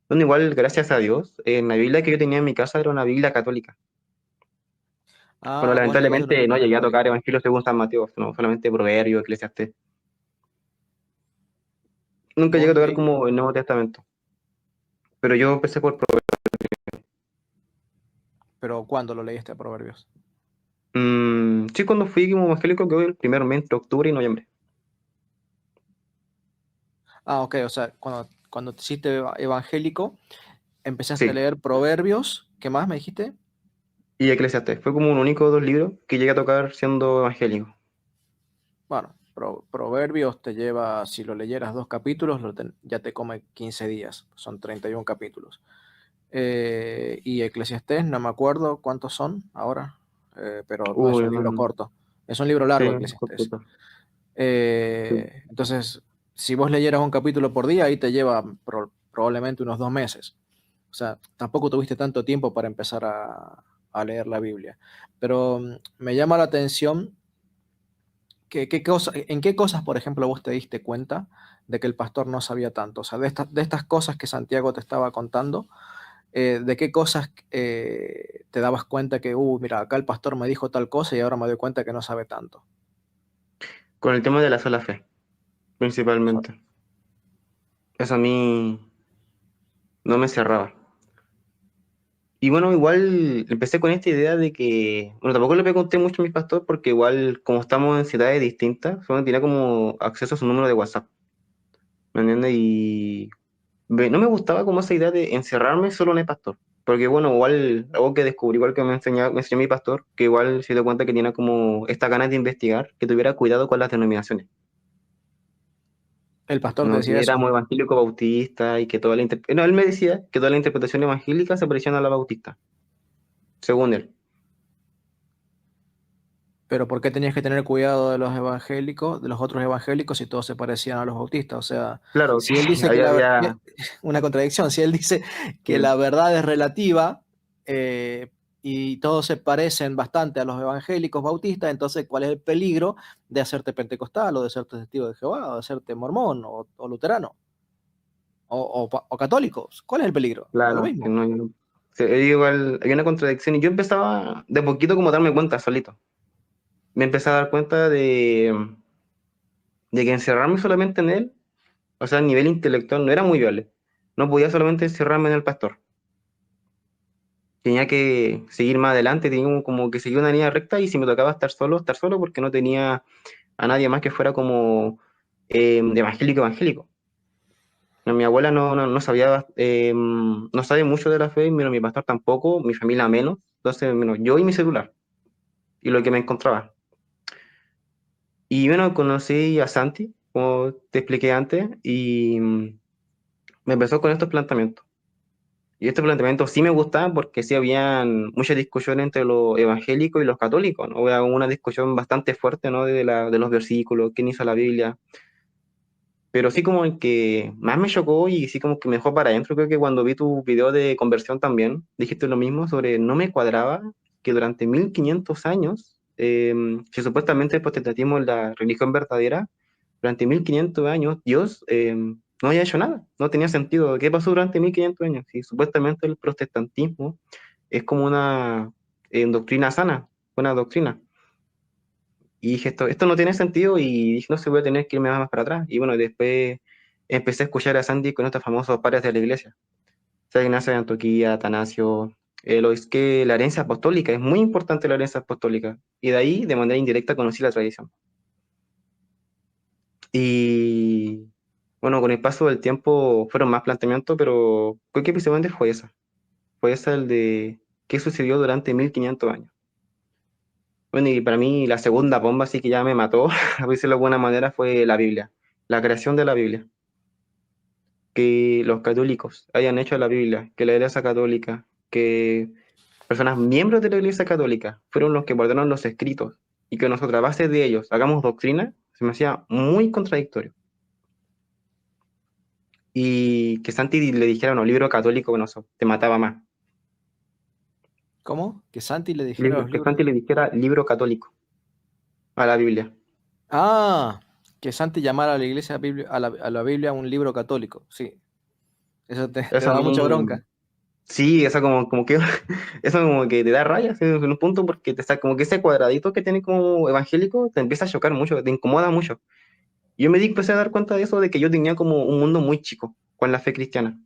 Bueno, igual, gracias a Dios, en la Biblia que yo tenía en mi casa era una Biblia católica. Bueno, Ah, vos leías de una lamentablemente no Biblia llegué a tocar católica. Evangelio según San Mateo, no, solamente Proverbios, Eclesiastés. Nunca llegué a Vos tocar leí, como el Nuevo Testamento, pero yo empecé por pero ¿cuándo lo leíste a Proverbios? Sí, cuando fui como evangélico, que fue el primer mes entre octubre y noviembre. Ah, ok, o sea, cuando te hiciste evangélico, empezaste a Sí, leer Proverbios, ¿qué más me dijiste? y Eclesiastés. Fue como un único dos libros que llegué a tocar siendo evangélico. Bueno, Proverbios te lleva, si lo leyeras dos capítulos, ya te come 15 días, son 31 capítulos. Y Eclesiastés, no me acuerdo cuántos son ahora, pero no es Uy, un libro no, corto, es un libro sí, largo Eclesiastés. cortito. Sí. Entonces, si vos leyeras un capítulo por día, ahí te lleva probablemente unos 2 meses. O sea, tampoco tuviste tanto tiempo para empezar a leer la Biblia. Pero me llama la atención en qué cosas, por ejemplo, vos te diste cuenta de que el pastor no sabía tanto. O sea, de estas cosas que Santiago te estaba contando, de qué cosas te dabas cuenta que, mira, acá el pastor me dijo tal cosa y ahora me doy cuenta que no sabe tanto. Con el tema de la sola fe, principalmente. Eso a mí no me cerraba. Y bueno, igual empecé con esta idea de que, bueno, tampoco le pregunté mucho a mi pastor porque igual como estamos en ciudades distintas, solo tenía como acceso a su número de WhatsApp, ¿me entiendes? Y no me gustaba como esa idea de encerrarme solo en el pastor. Porque bueno, igual algo que descubrí, igual que me enseñó mi pastor, que igual se dio cuenta que tenía como esta ganas de investigar, que tuviera cuidado con las denominaciones. El pastor te No, decía que eso. éramos evangélico bautista y que toda no, él me decía que toda la interpretación evangélica se parecían a la bautista, según él. Pero ¿por qué tenías que tener cuidado de los evangélicos, de los otros evangélicos, si todos se parecían a los bautistas? O sea, Claro, si él dice que ahí había... una contradicción, si él dice que Sí, la verdad es relativa eh, y todos se parecen bastante a los evangélicos bautistas, entonces ¿cuál es el peligro de hacerte pentecostal o de hacerte testigo de Jehová o de hacerte mormón o luterano o católico? ¿Cuál es el peligro? Da lo claro, que mismo. no, sí, igual había una contradicción y yo empezaba de poquito como a darme cuenta solito. Me empecé a dar cuenta de que encerrarme solamente en él, o sea, a nivel intelectual, no era muy viable. No podía solamente encerrarme en el pastor. Tenía que seguir más adelante, tenía como que seguir una línea recta y si me tocaba estar solo porque no tenía a nadie más que fuera como de evangélico evangélico. No, mi abuela no sabía, no sabe mucho de la fe, mi pastor tampoco, mi familia menos, entonces menos yo y mi celular y lo que me encontraba. Y bueno, conocí a Santi, como te expliqué antes, y me empezó con estos planteamientos. Y estos planteamientos sí me gustaban porque sí habían mucha discusión entre los evangélicos y los católicos, ¿no? Había una discusión bastante fuerte, ¿no? De los versículos, quién hizo la Biblia. Pero sí como el que más me chocó y sí como que me dejó para adentro, creo que cuando vi tu video de conversión también, dijiste lo mismo sobre no me cuadraba que durante 1500 años, si supuestamente el protestantismo es la religión verdadera, durante 1500 años Dios no había hecho nada, no tenía sentido. ¿Qué pasó durante 1500 años? Si supuestamente el protestantismo es como una doctrina sana, una doctrina. Y dije, esto no tiene sentido y dije, no se voy a tener que irme más para atrás. Y bueno, después empecé a escuchar a Sandy con estos famosos padres de la iglesia. San Ignacio de Antioquía, Atanasio, lo es que la herencia apostólica, es muy importante la herencia apostólica. Y de ahí, de manera indirecta, conocí la tradición. Y bueno, con el paso del tiempo fueron más planteamientos, pero creo que principalmente fue esa. Fue esa el de qué sucedió durante 1500 años. Bueno, y para mí la segunda bomba sí que ya me mató, a decirlo de alguna manera, fue la Biblia, la creación de la Biblia. Que los católicos hayan hecho la Biblia, que la Iglesia Católica, que personas miembros de la Iglesia Católica fueron los que guardaron los escritos y que nosotros a base de ellos hagamos doctrina, se me hacía muy contradictorio. Y que Santi le dijera, no, libro católico, bueno, eso te mataba más. ¿Cómo? Que Santi le dijera los Que libros. Santi le dijera libro católico a la Biblia. Ah, que Santi llamara a la iglesia a la Biblia un libro católico. Sí, eso te Eso a da mucha mí, bronca. sí, eso como que, eso como que te da rayas en un punto porque te está como que ese cuadradito que tiene como evangélico te empieza a chocar mucho, te incomoda mucho. Yo empecé a dar cuenta de eso, de que yo tenía como un mundo muy chico con la fe cristiana.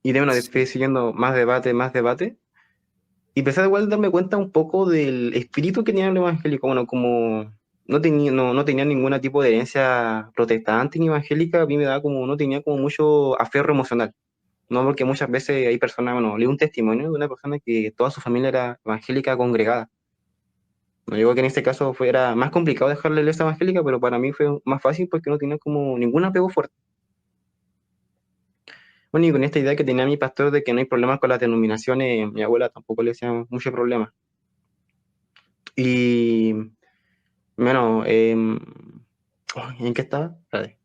Y de una vez fui Sí. siguiendo más debate, y empecé a igual darme cuenta un poco del espíritu que tenía el evangélico. Bueno, como no tenía ningún tipo de herencia protestante ni evangélica, a mí me daba como, no tenía como mucho aferro emocional. No, porque muchas veces hay personas, bueno, leí un testimonio de una persona que toda su familia era evangélica congregada. No digo que en este caso fuera más complicado dejarle la iglesia evangélica, pero para mí fue más fácil porque no tenía como ningún apego fuerte. Bueno, y con esta idea que tenía mi pastor de que no hay problemas con las denominaciones, mi abuela tampoco le hacía mucho problema. Y, bueno, ¿en qué estaba? Espérate.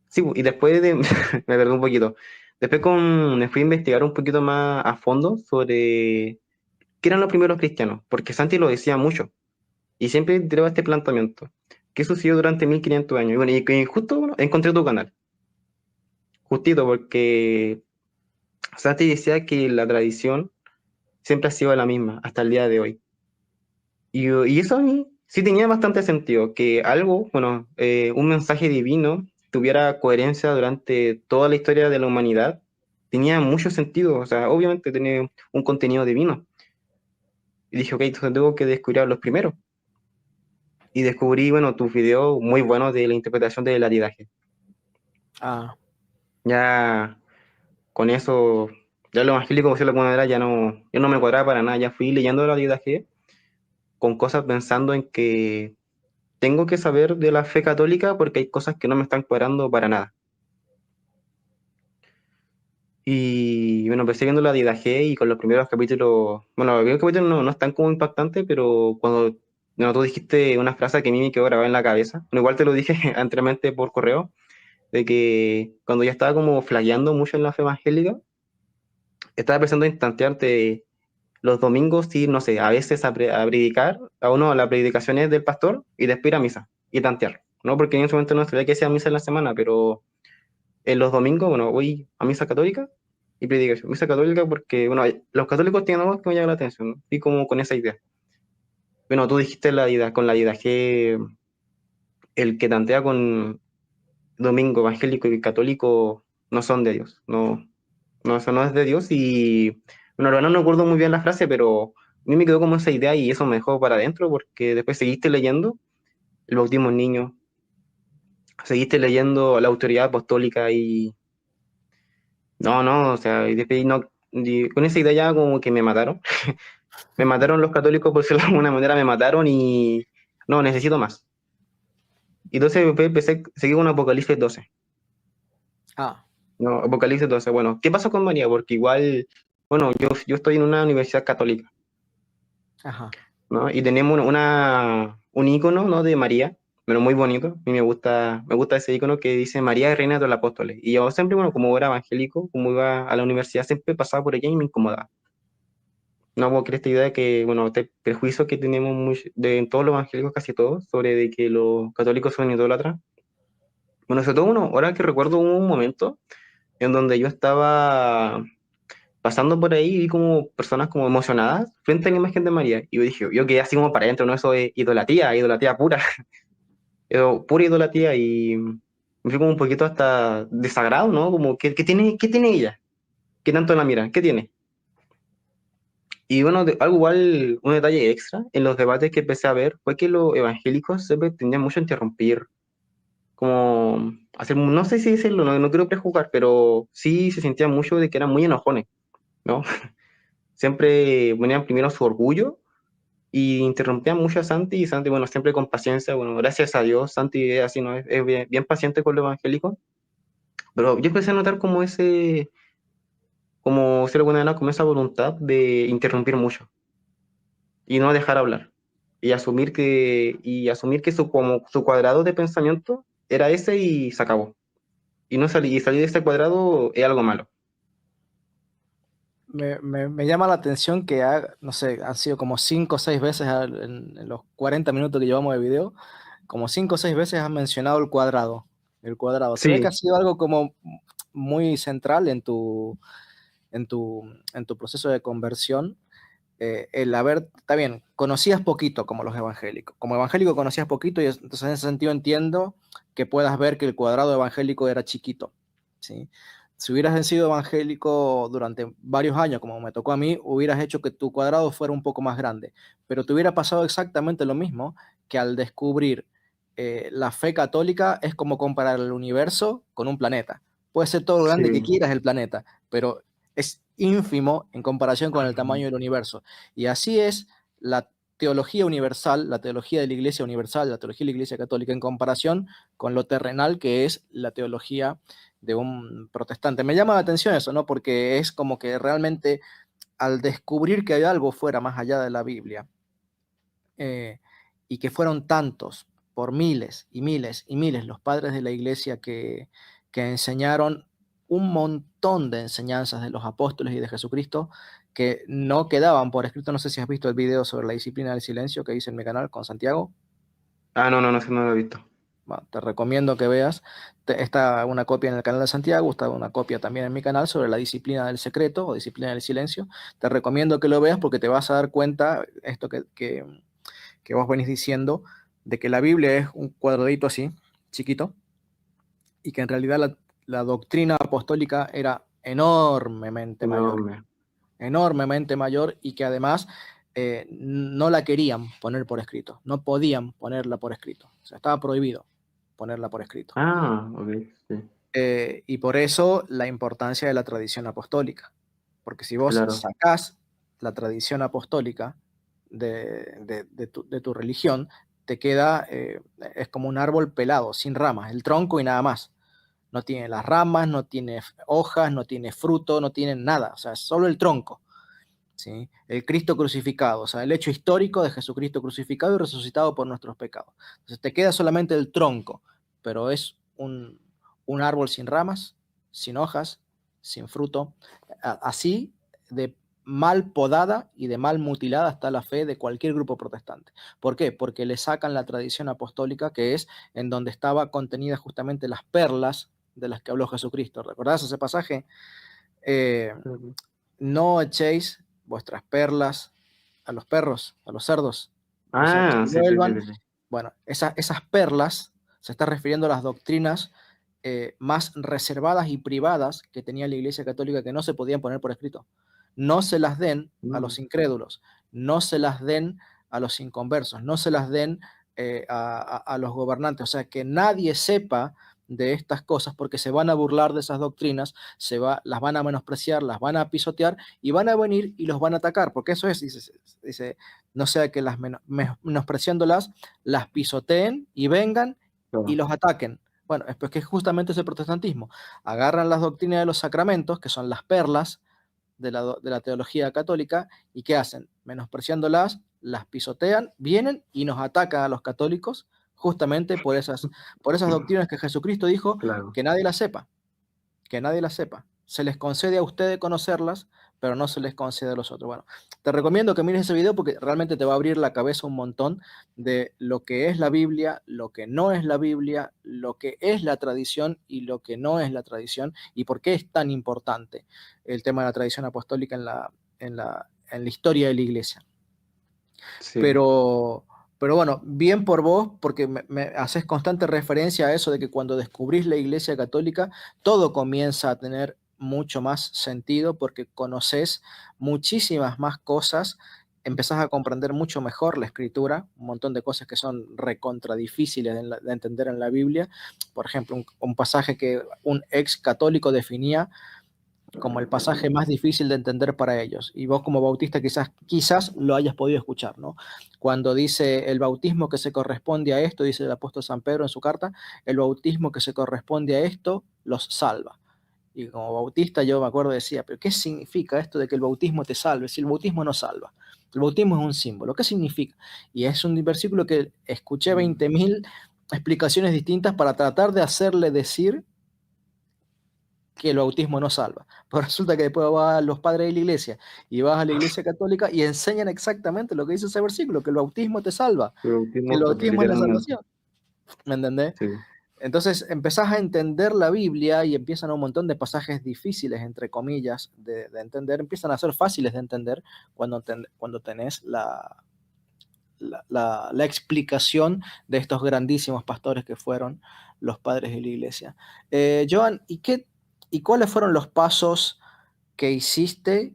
Sí, y después de, me perdí un poquito. Después me fui a investigar un poquito más a fondo sobre qué eran los primeros cristianos, porque Santi lo decía mucho, y siempre tiraba este planteamiento. ¿Qué sucedió durante 1500 años? Y bueno, y que justo bueno, encontré tu canal, justito, porque Santi decía que la tradición siempre ha sido la misma hasta el día de hoy. Y eso a mí sí tenía bastante sentido, que algo, bueno, un mensaje divino tuviera coherencia durante toda la historia de la humanidad, tenía mucho sentido, o sea, obviamente tenía un contenido divino. Y dije, ok, entonces tengo que descubrir a los primeros. Y descubrí, bueno, tus videos muy buenos de la interpretación del aridaje. Ah, Ya con eso, ya lo evangélico, por decirlo de alguna manera, ya no me cuadraba para nada, ya fui leyendo el aridaje con cosas pensando en que tengo que saber de la fe católica porque hay cosas que no me están cuadrando para nada. Y bueno, empecé viendo la Didaje y con los primeros capítulos, bueno, los primeros capítulos no están como impactantes, pero cuando no, tú dijiste una frase que a mí me quedó grabada en la cabeza, bueno, igual te lo dije anteriormente por correo, de que cuando ya estaba como flagueando mucho en la fe evangélica, estaba pensando en tantearte los domingos ir, no sé, a veces a predicar, a uno a las predicaciones del pastor y después ir a misa y tantear, ¿no? Porque en ese momento no sabía que hacía misa en la semana, pero en los domingos, bueno, voy a misa católica y predicación. Misa católica porque, bueno, los católicos tienen algo que me llama la atención, ¿no? Y como con esa idea. Bueno, tú dijiste la idea, con la idea que el que tantea con domingo evangélico y católico no son de Dios, no, no, eso no es de Dios y, bueno, la verdad no recuerdo muy bien la frase, pero a mí me quedó como esa idea y eso me dejó para adentro porque después seguiste leyendo el bautismo en niños, seguiste leyendo la autoridad apostólica y no, no, o sea, y después no, y con esa idea ya como que me mataron los católicos por decirlo de alguna manera, me mataron y no, necesito más. Y entonces después empecé, seguí con Apocalipsis 12. Ah, No, Apocalipsis 12. Bueno, ¿qué pasó con María? Porque igual, bueno, yo estoy en una universidad católica, ajá. ¿no? Y tenemos un icono, ¿no? De María, pero muy bonito. A mí me gusta ese icono que dice María, Reina de los Apóstoles. Y yo siempre, bueno, como era evangélico, como iba a la universidad, siempre pasaba por allá y me incomodaba. No puedo creer esta idea de que, bueno, este prejuicio que tenemos de todos los evangélicos, casi todos, sobre de que los católicos son idólatras. Bueno, sobre todo uno, ahora que recuerdo hubo un momento en donde yo estaba pasando por ahí y vi como personas como emocionadas frente a la imagen de María. Y yo dije, yo quedé así como para adentro, ¿no? Eso es idolatría, idolatría pura, pura idolatría y me fui como un poquito hasta desagrado, ¿no? Como, qué tiene ella? ¿Qué tanto la miran? ¿Qué tiene? Y bueno, algo igual, un detalle extra en los debates que empecé a ver fue que los evangélicos siempre tendían mucho a interrumpir, como hacer, no sé si decirlo, no, no quiero prejuzgar, pero sí se sentía mucho de que eran muy enojones, ¿no? Siempre ponían primero su orgullo y interrumpían mucho a Santi y Santi, bueno, siempre con paciencia, bueno, gracias a Dios, Santi es así, ¿no? Es bien, bien paciente con lo evangélico, pero yo empecé a notar como como ser buena como esa voluntad de interrumpir mucho y no dejar hablar y asumir que como su cuadrado de pensamiento era ese y se acabó. Y no salir, y salir de ese cuadrado es algo malo. Me llama la atención que, no sé, han sido como 5 o 6 veces en los 40 minutos que llevamos de video, como 5 o 6 veces has mencionado el cuadrado. El cuadrado. Se ve que ha Sí, sido algo como muy central en tu proceso de conversión. El haber, está bien, conocías poquito como los evangélicos. Como evangélico conocías poquito y entonces en ese sentido entiendo que puedas ver que el cuadrado evangélico era chiquito, ¿sí? Si hubieras sido evangélico durante varios años, como me tocó a mí, hubieras hecho que tu cuadrado fuera un poco más grande. Pero te hubiera pasado exactamente lo mismo que al descubrir la fe católica es como comparar el universo con un planeta. Puede ser todo lo grande que sí. quieras el planeta, pero es ínfimo en comparación con el tamaño del universo. Y así es la teología universal, la teología de la Iglesia universal, la teología de la Iglesia católica, en comparación con lo terrenal que es la teología de un protestante. Me llama la atención eso, ¿no? Porque es como que realmente al descubrir que hay algo fuera, más allá de la Biblia, eh, y que fueron tantos, por miles y miles y miles, los padres de la Iglesia que enseñaron un montón de enseñanzas de los apóstoles y de Jesucristo que no quedaban por escrito. No sé si has visto el video sobre la disciplina del silencio que hice en mi canal con Santiago. Ah, no, no, no, no lo he visto. Bueno, te recomiendo que veas. Está una copia en el canal de Santiago, está una copia también en mi canal sobre la disciplina del secreto o disciplina del silencio. Te recomiendo que lo veas porque te vas a dar cuenta, esto que vos venís diciendo, de que la Biblia es un cuadradito así, chiquito, y que en realidad la doctrina apostólica era Enorme. enormemente mayor, y que además no la querían poner por escrito, no podían ponerla por escrito, o sea, estaba prohibido ponerla por escrito. Ah, ok, sí, Y por eso la importancia de la tradición apostólica, porque si vos claro. sacás la tradición apostólica de tu religión, te queda, es como un árbol pelado, sin ramas, el tronco y nada más. No tiene las ramas, no tiene hojas, no tiene fruto, no tiene nada, o sea, es solo el tronco, ¿sí? El Cristo crucificado, o sea, el hecho histórico de Jesucristo crucificado y resucitado por nuestros pecados. Entonces te queda solamente el tronco, pero es un árbol sin ramas, sin hojas, sin fruto. Así de mal podada y de mal mutilada está la fe de cualquier grupo protestante. ¿Por qué? Porque le sacan la tradición apostólica, que es en donde estaba contenida justamente las perlas de las que habló Jesucristo. ¿Recordás ese pasaje? Eh, no echéis vuestras perlas a los perros, a los cerdos, no sea que se Ah, sí, sí, sí, vuelvan. sí, sí. Bueno, esas perlas Se está refiriendo a las doctrinas más reservadas y privadas que tenía la Iglesia Católica que no se podían poner por escrito. No se las den a Mm, los incrédulos, no se las den a los inconversos, no se las den a los gobernantes. O sea, que nadie sepa de estas cosas porque se van a burlar de esas doctrinas, las van a menospreciar, las van a pisotear y van a venir y los van a atacar, porque eso es, dice no sea que menospreciándolas, las pisoteen y vengan y claro, los ataquen. Bueno, es pues que justamente es el protestantismo. Agarran las doctrinas de los sacramentos, que son las perlas de la teología católica, y ¿qué hacen? Menospreciándolas, las pisotean, vienen y nos atacan a los católicos justamente por esas doctrinas que Jesucristo dijo claro. que nadie las sepa, que nadie las sepa. Se les concede a ustedes conocerlas, pero no se les concede a los otros. Bueno, te recomiendo que mires ese video porque realmente te va a abrir la cabeza un montón de lo que es la Biblia, lo que no es la Biblia, lo que es la tradición y lo que no es la tradición y por qué es tan importante el tema de la tradición apostólica en la historia de la iglesia. Sí. Pero, pero bueno, bien por vos, porque me haces constante referencia a eso de que cuando descubrís la Iglesia Católica, todo comienza a tener mucho más sentido porque conoces muchísimas más cosas, empezás a comprender mucho mejor la escritura, un montón de cosas que son recontra difíciles de entender en la Biblia. Por ejemplo, un pasaje que un ex católico definía como el pasaje más difícil de entender para ellos. Y vos como bautista quizás lo hayas podido escuchar, ¿no? Cuando dice el bautismo que se corresponde a esto, dice el apóstol San Pedro en su carta, el bautismo que se corresponde a esto los salva. Y como bautista yo me acuerdo decía, pero ¿qué significa esto de que el bautismo te salve? Si el bautismo no salva. El bautismo es un símbolo. ¿Qué significa? Y es un versículo que escuché Mm. 20.000 explicaciones distintas para tratar de hacerle decir que el bautismo no salva. Pero resulta que después vas a los padres de la iglesia y vas a la iglesia católica y enseñan exactamente lo que dice ese versículo, que el bautismo te salva, El que el bautismo, bautismo es la literalmente. salvación. ¿Me entendés? Sí. Entonces empezás a entender la Biblia y empiezan un montón de pasajes difíciles, entre comillas, de entender, empiezan a ser fáciles de entender cuando tenés la explicación de estos grandísimos pastores que fueron los padres de la iglesia. Joan, ¿y cuáles fueron los pasos que hiciste?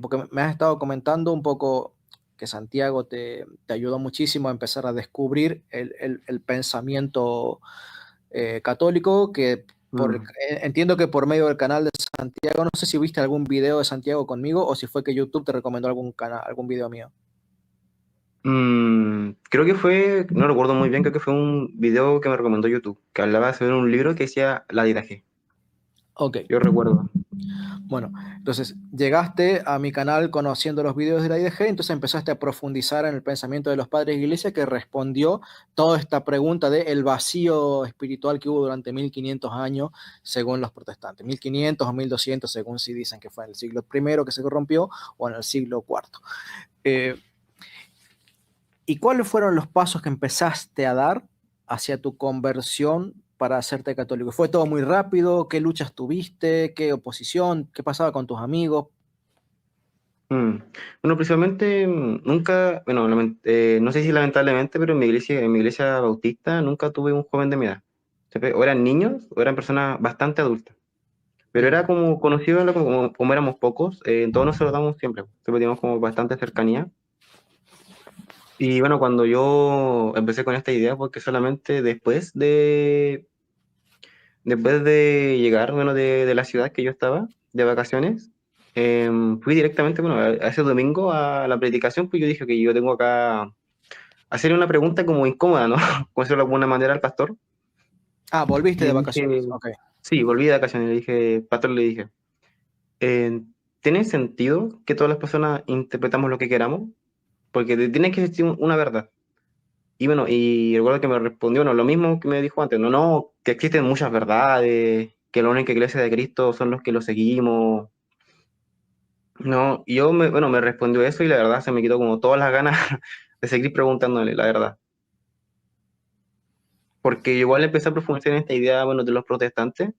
Porque me has estado comentando un poco que Santiago te ayudó muchísimo a empezar a descubrir el pensamiento católico, Mm. entiendo que por medio del canal de Santiago, no sé si viste algún video de Santiago conmigo o si fue que YouTube te recomendó algún video mío. Creo que fue, no recuerdo muy bien, creo que fue un video que me recomendó YouTube, que hablaba sobre un libro que decía La Didaje. Ok, Yo recuerdo. bueno, entonces llegaste a mi canal conociendo los videos de la IDG, entonces empezaste a profundizar en el pensamiento de los padres de iglesia que respondió toda esta pregunta de el vacío espiritual que hubo durante 1500 años según los protestantes, 1500 o 1200 según si dicen que fue en el siglo primero que se corrompió o en el siglo cuarto. Eh, ¿Y cuáles fueron los pasos que empezaste a dar hacia tu conversión para hacerte católico? ¿Fue todo muy rápido? ¿Qué luchas tuviste? ¿Qué oposición? ¿Qué pasaba con tus amigos? Mm. Bueno, principalmente nunca, bueno, no sé si lamentablemente, pero en mi iglesia bautista nunca tuve un joven de mi edad. Siempre o eran niños o eran personas bastante adultas. Pero era Ujú. como conocido, como éramos pocos, todos nos saludamos siempre. Siempre teníamos como bastante cercanía. Y bueno, cuando yo empecé con esta idea, porque solamente después de llegar, bueno, de la ciudad que yo estaba, de vacaciones, fui directamente, bueno, a ese domingo a la predicación, pues yo dije que yo tengo acá hacerle una pregunta como incómoda, ¿no? Como decirlo de alguna manera al pastor. Ah, volviste Y de le vacaciones. dije, Ok. sí, volví de vacaciones, le dije, pastor, le dije, ¿tiene sentido que todas las personas interpretamos lo que queramos? Porque tiene que existir una verdad. Y bueno, y recuerdo que me respondió, no, lo mismo que me dijo antes, no, no, que existen muchas verdades, que la única iglesia de Cristo son los que lo seguimos. No, y bueno, me respondió eso y la verdad se me quitó como todas las ganas de seguir preguntándole, la verdad. Porque igual empecé a profundizar en esta idea, bueno, de los protestantes.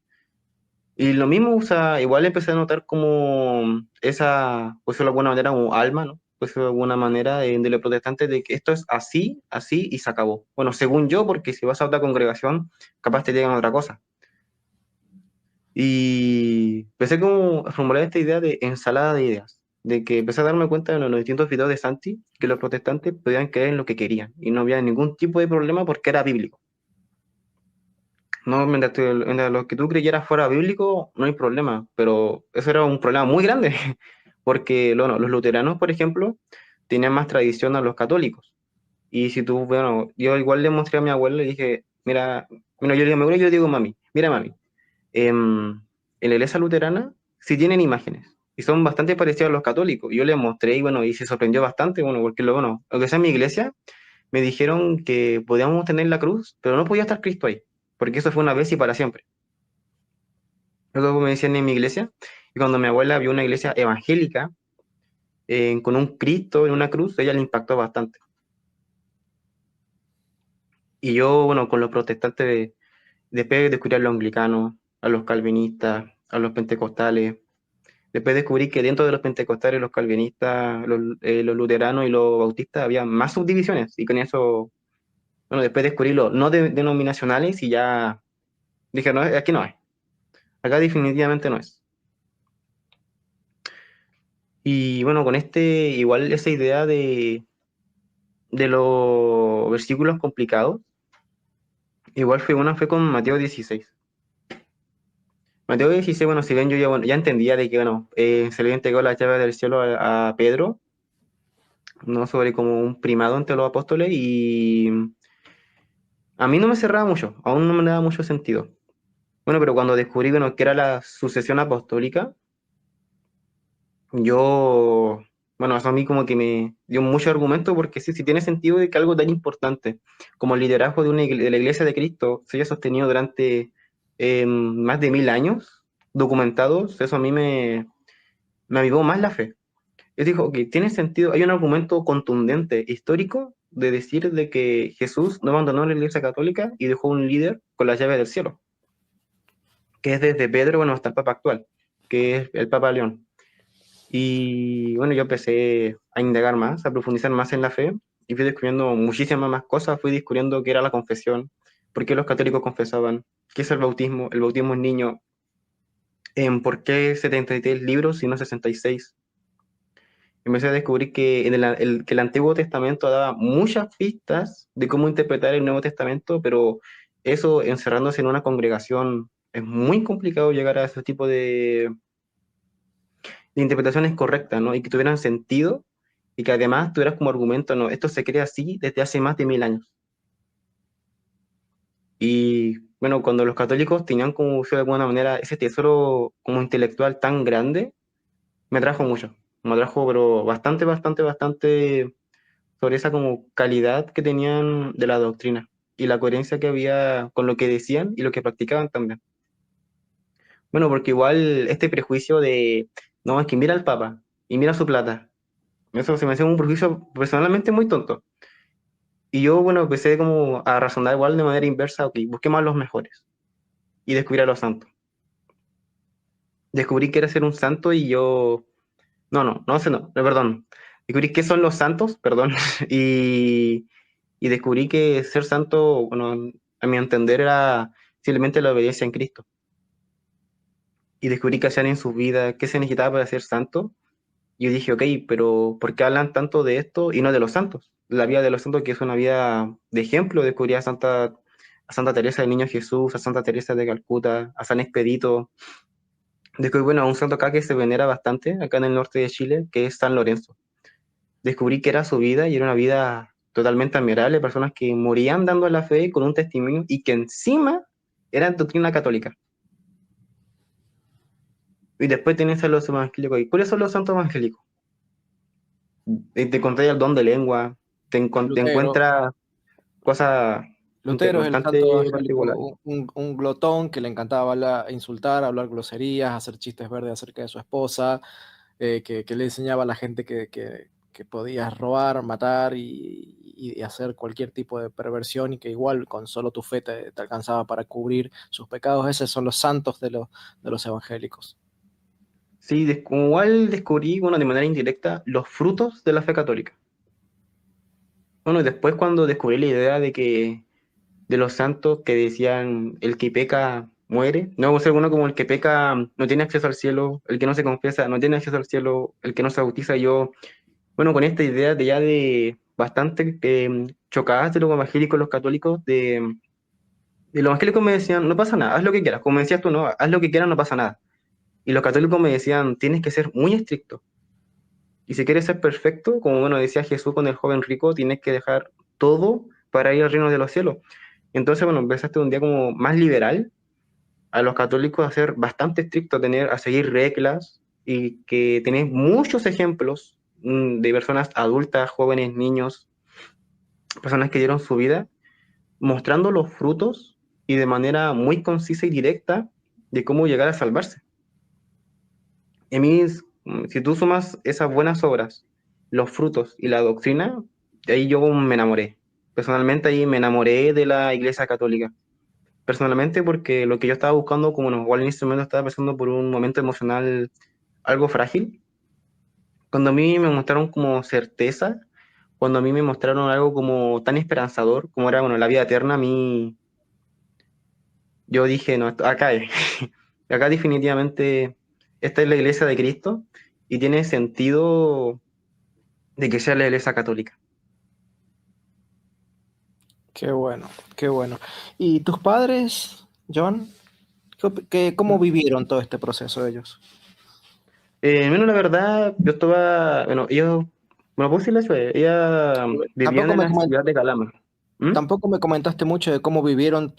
Y lo mismo, o sea, igual empecé a notar como esa, pues de alguna manera, un alma, ¿no? pues de alguna manera, de los protestantes, de que esto es así, así y se acabó. Bueno, según yo, porque si vas a otra congregación, capaz te digan otra cosa. Y empecé como a formular esta idea de ensalada de ideas, de que empecé a darme cuenta en los distintos videos de Santi que los protestantes podían creer en lo que querían y no había ningún tipo de problema porque era bíblico. No, mientras lo que tú creyeras fuera bíblico, no hay problema, pero eso era un problema muy grande, porque bueno, los luteranos, por ejemplo, tenían más tradición a los católicos. Y si tú, bueno, yo igual le mostré a mi abuela y le dije, mira, bueno, yo le digo, mi abuela, yo le digo, mami, mira, mami, en la iglesia luterana sí tienen imágenes y son bastante parecidos a los católicos. Y yo le mostré y bueno, y se sorprendió bastante, bueno, porque luego, bueno, aunque sea en mi iglesia, me dijeron que podíamos tener la cruz, pero no podía estar Cristo ahí, porque eso fue una vez y para siempre. Luego me decían en mi iglesia, y cuando mi abuela vio una iglesia evangélica con un Cristo en una cruz, ella le impactó bastante. Y yo, bueno, con los protestantes, después descubrí a los anglicanos, a los calvinistas, a los pentecostales. Después descubrí que dentro de los pentecostales, los calvinistas, los luteranos y los bautistas había más subdivisiones. Y con eso, bueno, después descubrí los no denominacionales y ya dije, no, aquí no es. Acá definitivamente no es. Y bueno, con igual esa idea de los versículos complicados, igual fue con Mateo 16. Mateo 16, bueno, si bien yo ya, bueno, ya entendía de que, bueno, se le entregó la llave del cielo a Pedro, ¿no? Sobre como un primado entre los apóstoles y a mí no me cerraba mucho, aún no me daba mucho sentido. Bueno, pero cuando descubrí, bueno, que era la sucesión apostólica, yo, bueno, eso a mí como que me dio mucho argumento porque sí, sí tiene sentido de que algo tan importante como el liderazgo de la Iglesia de Cristo se haya sostenido durante más de 1000 años documentados, eso a mí me avivó más la fe. Yo digo, ok, tiene sentido, hay un argumento contundente, histórico, de decir de que Jesús no abandonó la Iglesia Católica y dejó un líder con la llave del cielo, que es desde Pedro, bueno, hasta el Papa actual, que es el Papa León. Y bueno, yo empecé a indagar más, a profundizar más en la fe y fui descubriendo muchísimas más cosas, fui descubriendo qué era la confesión, por qué los católicos confesaban, qué es el bautismo en niño, por qué 73 libros y no 66. Empecé a descubrir que, que el Antiguo Testamento daba muchas pistas de cómo interpretar el Nuevo Testamento, pero eso encerrándose en una congregación es muy complicado llegar a ese tipo de interpretaciones correctas, ¿no? Y que tuvieran sentido y que además tuvieras como argumento, no, esto se crea así desde hace más de 1000 años. Y bueno, cuando los católicos tenían como de alguna manera ese tesoro como intelectual tan grande, me atrajo mucho, me atrajo pero bastante, bastante, bastante sobre esa como calidad que tenían de la doctrina y la coherencia que había con lo que decían y lo que practicaban también. Bueno, porque igual este prejuicio de, no, es que mira al Papa y mira su plata, eso se me hace un prejuicio personalmente muy tonto. Y yo, bueno, empecé como a razonar igual de manera inversa, ok, busquemos a los mejores y descubrí a los santos. Descubrí que era ser un santo y yo, no sé, perdón. Descubrí qué son los santos, perdón, y, y descubrí que ser santo, bueno, a mi entender era simplemente la obediencia en Cristo. Y descubrí qué hacían en sus vidas, qué se necesitaba para ser santo. Y yo dije, ok, pero ¿por qué hablan tanto de esto y no de los santos? La vida de los santos que es una vida de ejemplo, descubrí a Santa Teresa del Niño Jesús, a Santa Teresa de Calcuta, a San Expedito. Descubrí, bueno, a un santo acá que se venera bastante, acá en el norte de Chile, que es San Lorenzo. Descubrí que era su vida y era una vida totalmente admirable, personas que morían dando la fe con un testimonio y que encima eran doctrina católica. Y después tenés a los evangélicos. ¿Y cuáles son los santos evangélicos? Te encontrás el don de lengua, te Lutero. encuentras cosas Lutero es el bastante santo evangélico, particulares. un glotón que le encantaba insultar, hablar groserías, hacer chistes verdes acerca de su esposa, que le enseñaba a la gente que podías robar, matar y hacer cualquier tipo de perversión y que igual con solo tu fe te alcanzaba para cubrir sus pecados. Esos son los santos de los evangélicos. Sí, igual descubrí, bueno, de manera indirecta, los frutos de la fe católica. Bueno, y después cuando descubrí la idea de que de los santos que decían el que peca muere, no vamos a ser uno como el que peca no tiene acceso al cielo, el que no se confiesa no tiene acceso al cielo, el que no se bautiza yo, bueno, con esta idea de ya de bastante chocadas de los evangélicos, los católicos, de los evangélicos me decían, no pasa nada, haz lo que quieras, como me decías tú, no, haz lo que quieras, no pasa nada. Y los católicos me decían, tienes que ser muy estricto. Y si quieres ser perfecto, como bueno decía Jesús con el joven rico, tienes que dejar todo para ir al reino de los cielos. Entonces, bueno, empezaste un día como más liberal a los católicos a ser bastante estrictos, a seguir reglas y que tenés muchos ejemplos de personas adultas, jóvenes, niños, personas que dieron su vida, mostrando los frutos y de manera muy concisa y directa de cómo llegar a salvarse. Y a mí, si tú sumas esas buenas obras, los frutos y la doctrina, de ahí yo me enamoré. Personalmente ahí me enamoré de la Iglesia Católica. Personalmente porque lo que yo estaba buscando, como no, igual en ese momento estaba pasando por un momento emocional algo frágil, cuando a mí me mostraron como certeza, cuando a mí me mostraron algo como tan esperanzador, como era, bueno, la vida eterna, a mí, yo dije, no, acá es. Acá definitivamente esta es la iglesia de Cristo y tiene sentido de que sea la iglesia católica. Qué bueno, qué bueno. ¿Y tus padres, John? ¿Cómo vivieron todo este proceso ellos? Bueno, la verdad, yo estaba, bueno, ellos, bueno, puedo decir la ciudad, ellas vivían Tampoco en me, la ciudad de Calama. ¿Mm? tampoco me comentaste mucho de cómo vivieron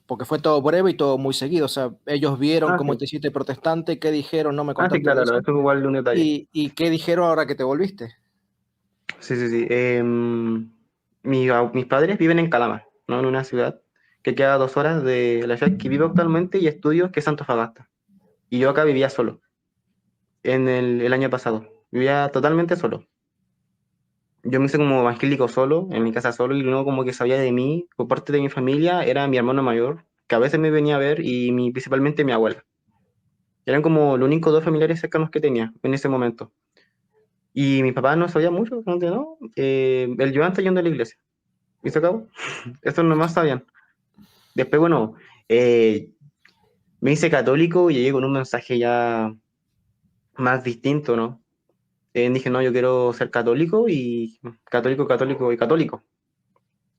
porque fue todo breve y todo muy seguido. O sea, ellos vieron Ah, cómo sí. te hiciste protestante, qué dijeron, no me Ah, sí, contaste de claro, eso. eso es igual de un detalle. ¿Y qué dijeron ahora que te volviste? Sí, sí, sí. Mis padres viven en Calama, ¿no? En una ciudad que queda a 2 horas de la ciudad que vivo actualmente y estudio, que es Antofagasta. Y yo acá vivía solo, en el año pasado. Vivía totalmente solo. Yo me hice como evangélico solo, en mi casa solo, y lo único como que sabía de mí, por parte de mi familia, era mi hermano mayor, que a veces me venía a ver, y principalmente mi abuela. Eran como los únicos dos familiares cercanos que tenía en ese momento. Y mi papá no sabía mucho, ¿no? El yo antes yendo a la iglesia. ¿Y se acabó? Eso nomás sabían. Después, bueno, eh, me hice católico y llegué con un mensaje ya más distinto, ¿no? Dije, no, yo quiero ser católico y católico, católico y católico.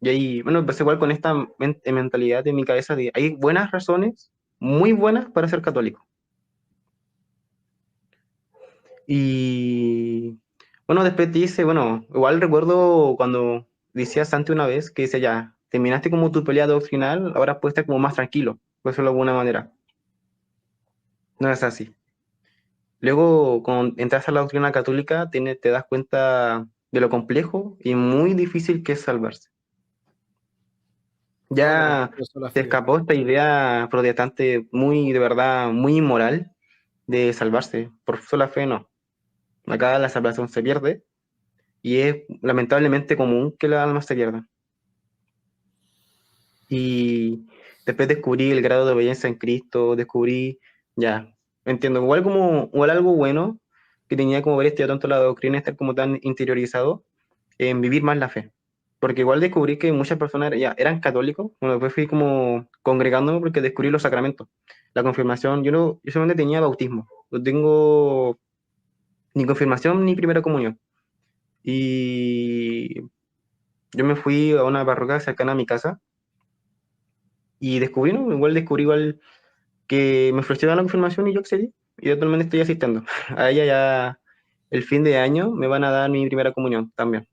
Y ahí, bueno, empecé igual con esta mentalidad en mi cabeza de hay buenas razones, muy buenas para ser católico. Y bueno, después dice, bueno, igual recuerdo cuando decías antes una vez que dice ya, terminaste como tu pelea doctrinal, ahora puedes estar como más tranquilo, por decirlo de alguna manera. No es así. Luego, cuando entras a la doctrina católica, te das cuenta de lo complejo y muy difícil que es salvarse. Bueno, la Ya te filosofía. escapó esta idea protestante muy, de verdad, muy inmoral de salvarse. Por sola fe, no. Acá la salvación se pierde y es lamentablemente común que las almas se pierdan. Y después descubrí el grado de obediencia en Cristo, descubrí, ya, entiendo, igual algo bueno que tenía como haber estudiado tanto la doctrina, estar como tan interiorizado en vivir más la fe. Porque igual descubrí que muchas personas ya eran católicos, bueno, después fui como congregándome porque descubrí los sacramentos. La confirmación, yo, no, yo solamente tenía bautismo, no tengo ni confirmación ni primera comunión. Y yo me fui a una parroquia cercana a mi casa y descubrí, ¿no? Igual descubrí igual que me ofrecieron la confirmación y yo accedí. Y actualmente estoy asistiendo. A ella ya el fin de año me van a dar mi primera comunión también.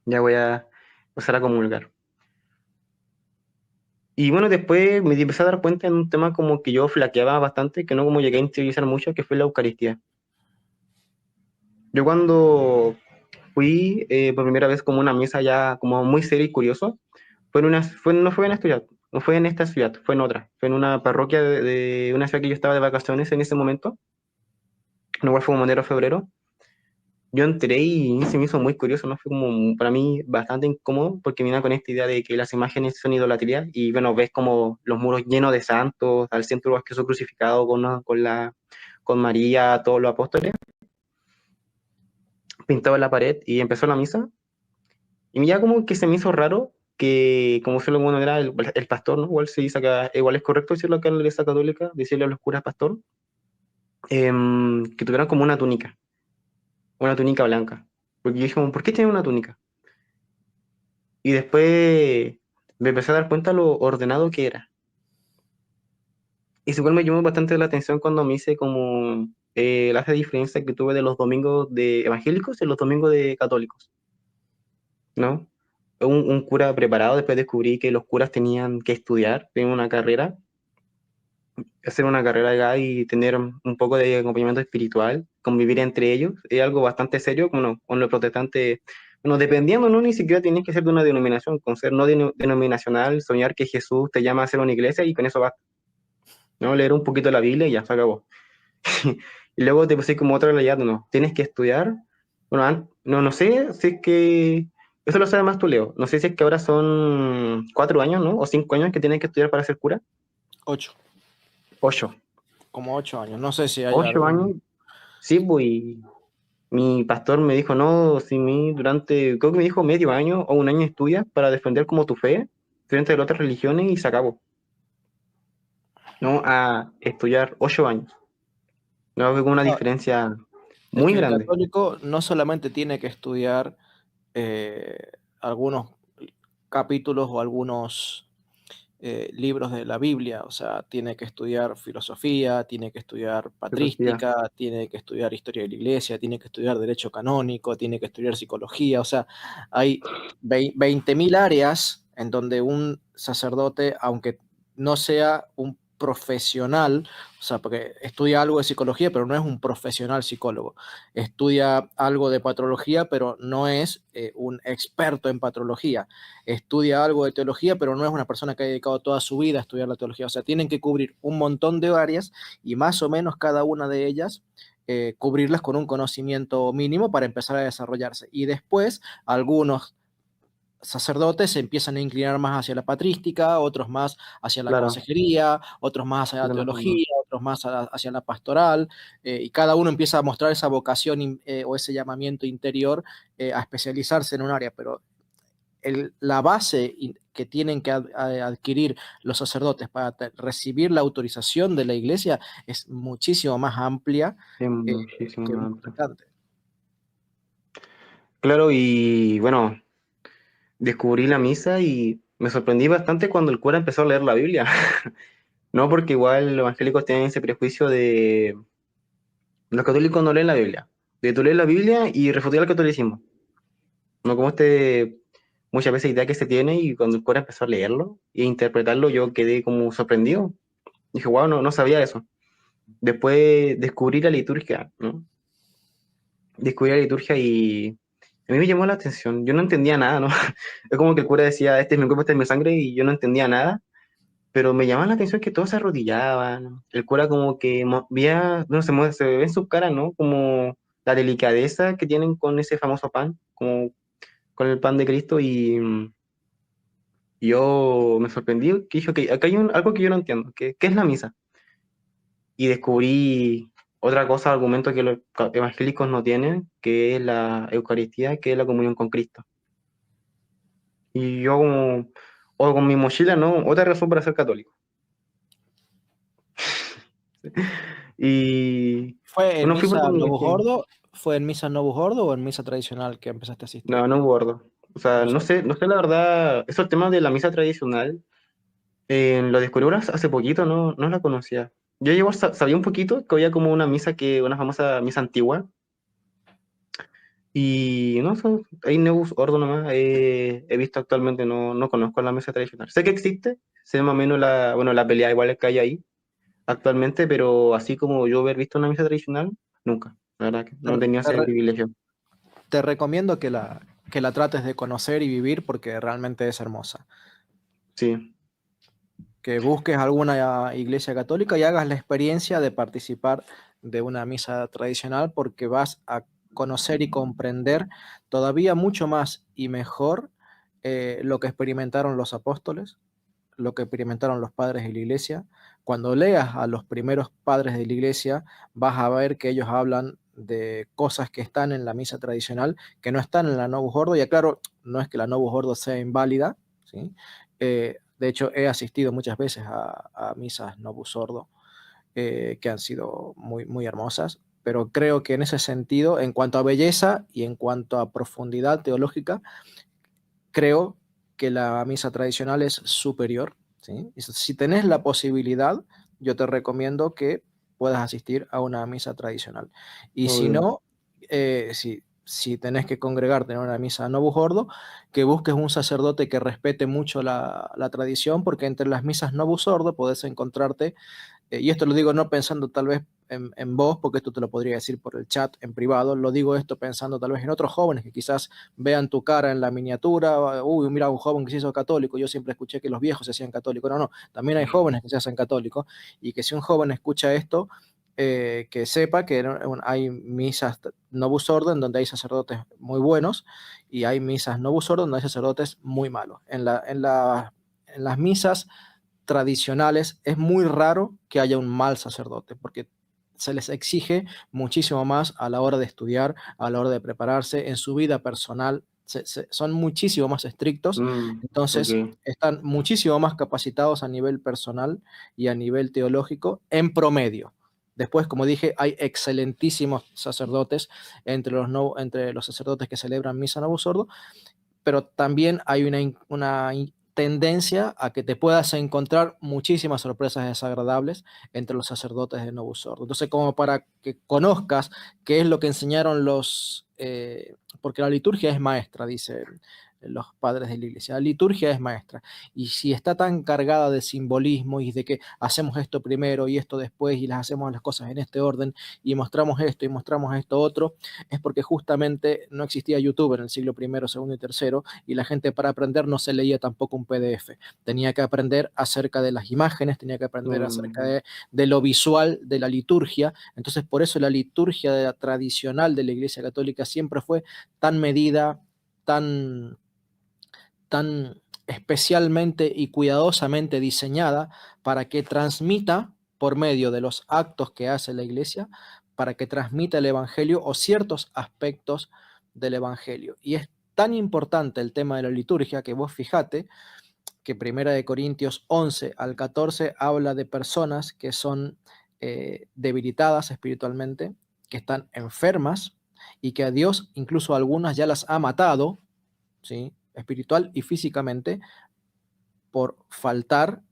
Ya voy a pasar a comulgar. Y bueno, después me empecé a dar cuenta en un tema como que yo flaqueaba bastante, que no como llegué a interiorizar mucho, que fue la Eucaristía. Yo cuando fui por primera vez como una misa ya como muy serio y curioso, no fue en esta ciudad, no fue en esta ciudad, fue en otra, fue en una parroquia de una ciudad que yo estaba de vacaciones en ese momento, igual fue como enero o febrero. Yo entré y se me hizo muy curioso, ¿no? Fue como para mí bastante incómodo porque vine con esta idea de que las imágenes son idolatría y bueno, ves como los muros llenos de santos, al centro Jesús crucificado con María, todos los apóstoles, pintado en la pared y empezó la misa. Y ya como que se me hizo raro que, como si lo bueno era el pastor, ¿no? Igual se dice acá, igual es correcto decirlo acá en la iglesia católica, decirle a los curas pastor, que tuvieran como una túnica blanca. Porque yo dije, como, ¿por qué tienen una túnica? Y después me empecé a dar cuenta lo ordenado que era. Y eso igual me llamó bastante la atención cuando me hice como la diferencia que tuve de los domingos de evangélicos y los domingos de católicos, ¿no? Un cura preparado, después descubrí que los curas tenían que estudiar, tenían una carrera, hacer una carrera acá y tener un poco de acompañamiento espiritual, convivir entre ellos, es algo bastante serio, como con los protestantes, bueno, dependiendo, no ni siquiera tienes que ser de una denominación, con ser no denominacional, soñar que Jesús te llama a hacer una iglesia y con eso basta, ¿no? Leer un poquito la Biblia y ya se acabó. Y luego te pusiste como otra realidad, no, tienes que estudiar, bueno, no sé si es que, eso lo sabe más tú, Leo, no sé si es que ahora son 4 años, ¿no? O 5 años que tienes que estudiar para ser cura. 8, 8. como 8 años. No sé si hay 8 años, algún... sí, pues, y mi pastor me dijo, no, si mi durante, creo que me dijo medio año o un año estudias para defender como tu fe frente a las otras religiones y se acabó, ¿no? A estudiar 8 años, ¿no? Que con una No, diferencia es muy que el grande. católico no solamente tiene que estudiar algunos capítulos o algunos libros de la Biblia, o sea, tiene que estudiar filosofía, tiene que estudiar Filosofía, patrística, tiene que estudiar historia de la iglesia, tiene que estudiar derecho canónico, tiene que estudiar psicología, o sea, hay 20.000 áreas en donde un sacerdote, aunque no sea un profesional, o sea, porque estudia algo de psicología, pero no es un profesional psicólogo, estudia algo de patrología, pero no es un experto en patrología, estudia algo de teología, pero no es una persona que ha dedicado toda su vida a estudiar la teología. O sea, tienen que cubrir un montón de áreas y más o menos cada una de ellas cubrirlas con un conocimiento mínimo para empezar a desarrollarse. Y después algunos sacerdotes se empiezan a inclinar más hacia la patrística, otros más hacia la claro, consejería, otros más hacia la de la forma. teología, otros más hacia la pastoral, y cada uno empieza a mostrar esa vocación o ese llamamiento interior a especializarse en un área, pero la base que tienen que adquirir los sacerdotes para recibir la autorización de la iglesia es muchísimo más amplia Es eh, muchísimo que un más amplio. protestante. Claro, y bueno, descubrí la misa y me sorprendí bastante cuando el cura empezó a leer la Biblia. No, porque igual los evangélicos tienen ese prejuicio de los católicos no leen la Biblia. De tú lees la Biblia y refutar el catolicismo. No como muchas veces idea que se tiene y cuando el cura empezó a leerlo e interpretarlo yo quedé como sorprendido. Dije, wow, no sabía eso. Después descubrí la liturgia, ¿no? Descubrí la liturgia y a mí me llamó la atención. Yo no entendía nada, ¿no? Es como que el cura decía, este es mi cuerpo, esta es mi sangre, y yo no entendía nada, pero me llamaba la atención que todos se arrodillaban. El cura como que movía, no se ve en su cara, ¿no? Como la delicadeza que tienen con ese famoso pan, como con el pan de Cristo, y yo me sorprendí, que dije, ok, acá hay algo que yo no entiendo, ¿qué es la misa? Y descubrí otra cosa, argumento que los evangélicos no tienen, que es la Eucaristía, que es la comunión con Cristo. Y yo como, o con mi mochila, ¿no? Otra razón para ser católico. Y ¿Fue en bueno, fui por misa Novus conveniencia. Ordo? ¿Fue en misa Novus Ordo o en misa tradicional que empezaste a asistir? No bordo. O sea, No no sé. sé, no sé la verdad, esos temas de la misa tradicional, lo descubrí hace poquito, no la conocía. Yo igual sabía un poquito que había como una famosa misa antigua, y no sé, hay Neus Ordo nomás, he visto actualmente, no conozco la misa tradicional. Sé que existe, sé más o menos bueno, la pelea igual que hay ahí actualmente, pero así como yo haber visto una misa tradicional, nunca. La verdad que Te, no tenía te ese re- privilegio. te recomiendo que la trates de conocer y vivir porque realmente es hermosa. Sí, Que busques alguna iglesia católica y hagas la experiencia de participar de una misa tradicional porque vas a conocer y comprender todavía mucho más y mejor lo que experimentaron los apóstoles, lo que experimentaron los padres de la iglesia cuando leas a los primeros padres de la iglesia, vas a ver que ellos hablan de cosas que están en la misa tradicional, que no están en la Novus Ordo, y aclaro, no es que la Novus Ordo sea inválida, ¿sí? De hecho, he asistido muchas veces a misas Novus Ordo, que han sido muy, muy hermosas, pero creo que en ese sentido, en cuanto a belleza y en cuanto a profundidad teológica, creo que la misa tradicional es superior, ¿sí? Y si tenés la posibilidad, yo te recomiendo que puedas asistir a una misa tradicional. Y si Obvio. no, si tenés que congregarte en una misa Novus Ordo, que busques un sacerdote que respete mucho la tradición, porque entre las misas Novus Ordo podés encontrarte, y esto lo digo no pensando tal vez en vos, porque esto te lo podría decir por el chat en privado, lo digo esto pensando tal vez en otros jóvenes que quizás vean tu cara en la miniatura, uy, mira, un joven que se hizo católico, yo siempre escuché que los viejos se hacían católicos, no, no, también hay jóvenes que se hacen católicos, y que si un joven escucha esto, que sepa que hay misas Novus Ordo en donde hay sacerdotes muy buenos, y hay misas Novus Ordo donde hay sacerdotes muy malos. En las misas tradicionales es muy raro que haya un mal sacerdote, porque se les exige muchísimo más a la hora de estudiar, a la hora de prepararse, en su vida personal, son muchísimo más estrictos, Ok. entonces están muchísimo más capacitados a nivel personal y a nivel teológico en promedio. Después, como dije, hay excelentísimos sacerdotes entre los, no, entre los sacerdotes que celebran misa Novus Ordo, pero también hay una tendencia a que te puedas encontrar muchísimas sorpresas desagradables entre los sacerdotes de Novus Ordo. Entonces, como para que conozcas qué es lo que enseñaron porque la liturgia es maestra, dicen los padres de la iglesia, la liturgia es maestra, y si está tan cargada de simbolismo y de que hacemos esto primero y esto después y las hacemos las cosas en este orden y mostramos esto y mostramos esto otro, es porque justamente no existía YouTube en el siglo I, segundo y tercero, y la gente para aprender no se leía tampoco un PDF. Tenía que aprender acerca de las imágenes, tenía que aprender acerca Mm, de lo visual de la liturgia. Entonces, por eso la liturgia tradicional de la Iglesia Católica siempre fue tan medida, tan, tan especialmente y cuidadosamente diseñada para que transmita por medio de los actos que hace la Iglesia, para que transmita el Evangelio o ciertos aspectos del Evangelio. Y es tan importante el tema de la liturgia que vos fijate que Primera de Corintios 11 al 14 habla de personas que son debilitadas espiritualmente, que están enfermas y que a Dios incluso algunas ya las ha matado, ¿sí? Espiritual y físicamente, por faltar,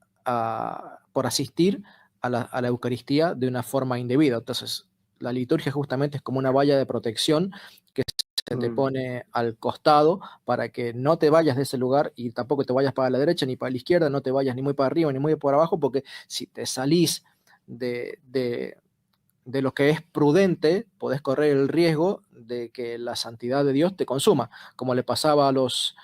por asistir a la Eucaristía de una forma indebida. Entonces, la liturgia justamente es como una valla de protección que se te mm, pone al costado para que no te vayas de ese lugar y tampoco te vayas para la derecha ni para la izquierda, no te vayas ni muy para arriba ni muy por abajo, porque si te salís de, de, de lo que es prudente, podés correr el riesgo de que la santidad de Dios te consuma, como le pasaba a los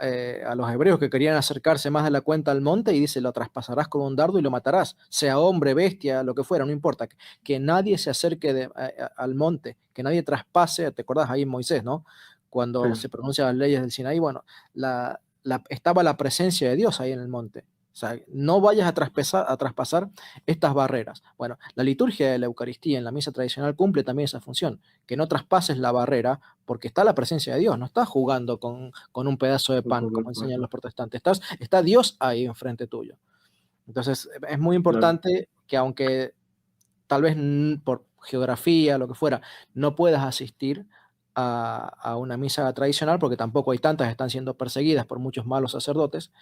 hebreos que querían acercarse más de la cuenta al monte, y dice, lo traspasarás con un dardo y lo matarás, sea hombre, bestia, lo que fuera, no importa, que nadie se acerque al monte, que nadie traspase, te acordás ahí en Moisés, ¿no? sí. Cuando se pronuncian las leyes del Sinaí, bueno, estaba la presencia de Dios ahí en el monte. O sea, no vayas a traspasar estas barreras. Bueno, la liturgia de la Eucaristía en la misa tradicional cumple también esa función, que no traspases la barrera porque está la presencia de Dios, no estás jugando con un pedazo de pan, como enseñan los protestantes, está Dios ahí enfrente tuyo. Entonces, es muy Claro. importante que aunque tal vez por geografía, lo que fuera, no puedas asistir a una misa tradicional, porque tampoco hay tantas, están siendo perseguidas por muchos malos sacerdotes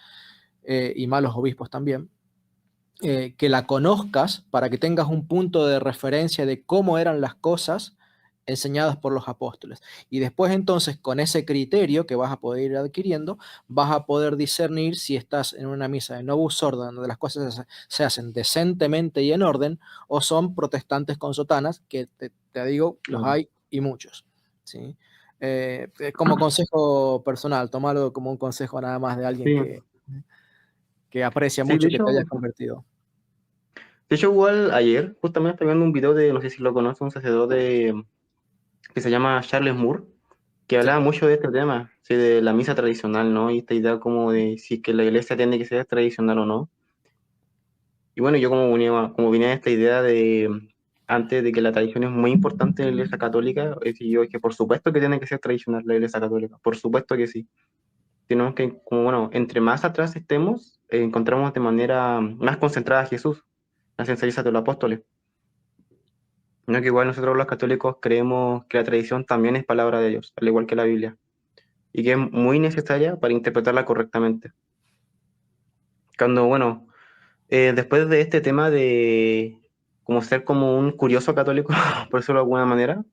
y malos obispos también, que la conozcas para que tengas un punto de referencia de cómo eran las cosas enseñadas por los apóstoles. Y después entonces con ese criterio que vas a poder ir adquiriendo, vas a poder discernir si estás en una misa de Novus Ordo, donde las cosas se hacen decentemente y en orden, o son protestantes con sotanas, que te digo, los Claro. hay y muchos. ¿Sí? Como consejo personal, tomarlo como un consejo nada más de alguien Sí, que aprecia sí, mucho que te hayas convertido. de hecho, igual ayer justamente estaba viendo un video de, no sé si lo conoce, un sacerdote que se llama Charles Moore, que Sí. hablaba mucho de este tema, sí, de la misa tradicional, ¿no? Y esta idea como de si que la iglesia tiene que ser tradicional o no. Y bueno, yo como venía de esta idea de antes de que la tradición es muy importante en la Iglesia Católica, es que por supuesto que tiene que ser tradicional la Iglesia Católica, por supuesto que sí. Tenemos que, como bueno, entre más atrás estemos, encontramos de manera más concentrada a Jesús, las enseñanzas de los apóstoles. No que igual nosotros los católicos creemos que la tradición también es palabra de Dios, al igual que la Biblia, y que es muy necesaria para interpretarla correctamente. Cuando, bueno, después de este tema de como ser como un curioso católico, por decirlo de alguna manera,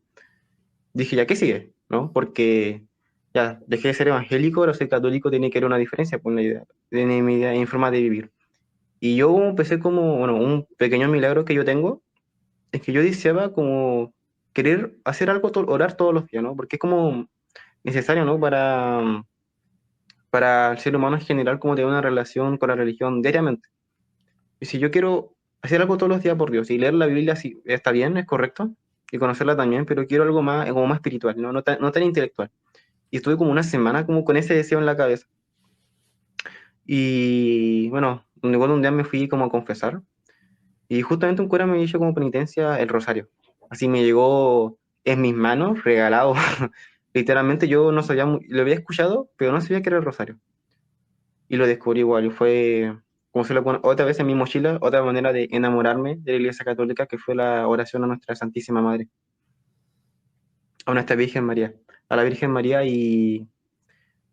dije, ¿ya qué sigue? ¿No? Porque ya dejé de ser evangélico, ahora ser católico tiene que haber una diferencia, pues, una idea, tiene mi idea en forma de vivir. Y yo empecé como, bueno, un pequeño milagro que yo tengo, es que yo deseaba como querer hacer algo, orar todos los días, ¿no? Porque es como necesario, ¿no? Para el ser humano en general, como tener una relación con la religión diariamente. Y si yo quiero hacer algo todos los días por Dios y leer la Biblia, sí, está bien, es correcto, y conocerla también, pero quiero algo más, como más espiritual, ¿no? No tan intelectual. Y estuve como una semana como con ese deseo en la cabeza. Y bueno, igual un día me fui como a confesar, y justamente un cura me hizo como penitencia el rosario. Así me llegó en mis manos, regalado. Literalmente yo no sabía, lo había escuchado, pero no sabía que era el rosario. Y lo descubrí igual, y fue como se lo pone otra vez en mi mochila, otra manera de enamorarme de la Iglesia Católica, que fue la oración a nuestra Santísima Madre, a nuestra Virgen María, a la Virgen María, y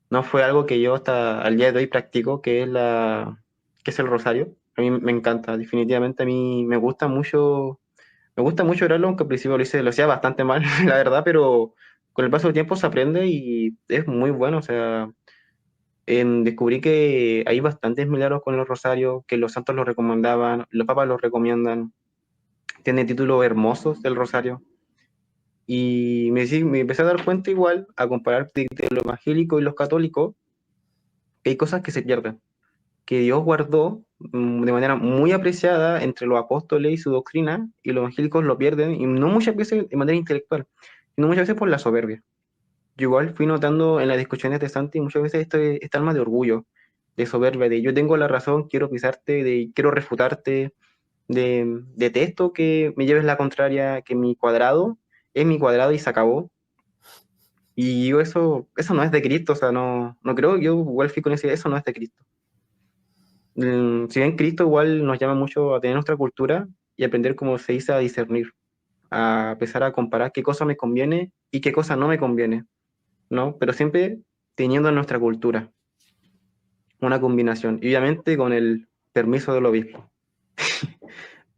no fue algo que yo hasta al día de hoy practico, que es el rosario. A mí me encanta, definitivamente a mí me gusta mucho orarlo, aunque al principio lo hacía bastante mal, la verdad, pero con el paso del tiempo se aprende y es muy bueno, o sea, descubrí que hay bastantes milagros con los rosarios, que los santos los recomendaban, los papas los recomiendan, tiene títulos hermosos del rosario. Y me empecé a dar cuenta igual, a comparar de lo evangélico y los católicos, que hay cosas que se pierden, que Dios guardó de manera muy apreciada entre los apóstoles y su doctrina, y los evangélicos lo pierden, y no muchas veces de manera intelectual, sino muchas veces por la soberbia. Yo igual fui notando en las discusiones de Santi muchas veces esta alma de orgullo, de soberbia, de yo tengo la razón, quiero pisarte, de quiero refutarte, de detesto que me lleves la contraria, que mi cuadrado es mi cuadrado y se acabó. Y yo eso no es de Cristo, o sea, no creo, yo igual fui con esa idea, eso no es de Cristo. Si bien Cristo igual nos llama mucho a tener nuestra cultura y aprender, como se dice, a discernir, a empezar a comparar qué cosa me conviene y qué cosa no me conviene, ¿no? Pero siempre teniendo en nuestra cultura una combinación, y obviamente con el permiso del obispo,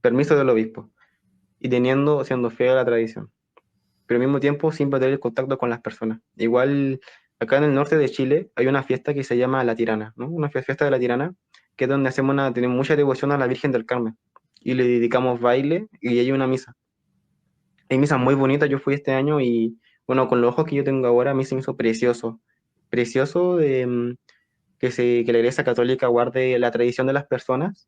permiso del obispo, y siendo fiel a la tradición, pero al mismo tiempo siempre tener contacto con las personas. Igual acá en el norte de Chile hay una fiesta que se llama La Tirana, ¿no? Una fiesta de la Tirana, que es donde tenemos mucha devoción a la Virgen del Carmen, y le dedicamos baile y hay una misa. Hay misas muy bonitas, yo fui este año y bueno, con los ojos que yo tengo ahora, a mí se me hizo precioso, precioso que la Iglesia Católica guarde la tradición de las personas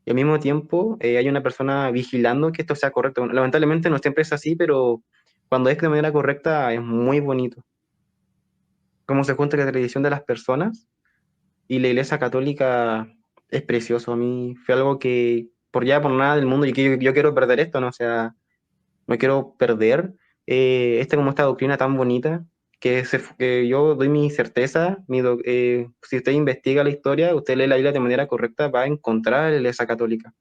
y al mismo tiempo hay una persona vigilando que esto sea correcto. Bueno, lamentablemente no siempre es así, pero cuando es de manera correcta es muy bonito. Cómo se junta la tradición de las personas y la Iglesia Católica es precioso. A mí fue algo que por nada del mundo, yo quiero perder esto, ¿no? O sea, no quiero perder como esta doctrina tan bonita que yo doy mi certeza, si usted investiga la historia, usted lee la Biblia de manera correcta, va a encontrar la Iglesia Católica.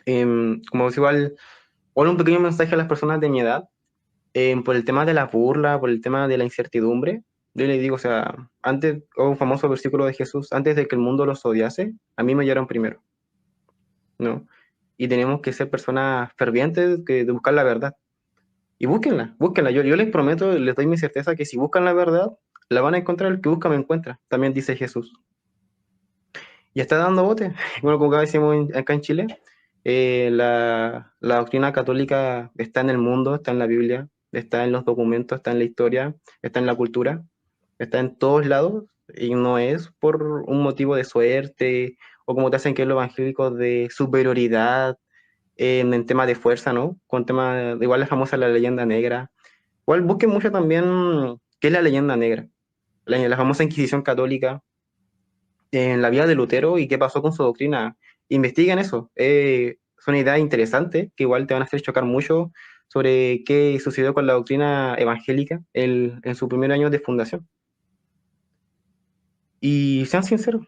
Como es igual, un pequeño mensaje a las personas de mi edad, por el tema de la burla, por el tema de la incertidumbre, yo le digo, o sea, antes, un famoso versículo de Jesús, antes de que el mundo los odiase, a mí me hallaron primero, ¿no? Y tenemos que ser personas fervientes de buscar la verdad. Y búsquenla, búsquenla. Yo les prometo, les doy mi certeza que si buscan la verdad, la van a encontrar. El que busca me encuentra. También dice Jesús. Y está dando bote. Bueno, como acá decimos acá en Chile, la doctrina católica está en el mundo, está en la Biblia, está en los documentos, está en la historia, está en la cultura, está en todos lados y no es por un motivo de suerte o como te hacen que los evangélicos de superioridad en tema de fuerza, ¿no? Con tema, igual la famosa la leyenda negra. Igual busquen mucho también qué es la leyenda negra, la famosa Inquisición católica, en la vida de Lutero y qué pasó con su doctrina. investiguen eso. Son ideas interesantes que igual te van a hacer chocar mucho sobre qué sucedió con la doctrina evangélica en su primer año de fundación. Y sean sinceros,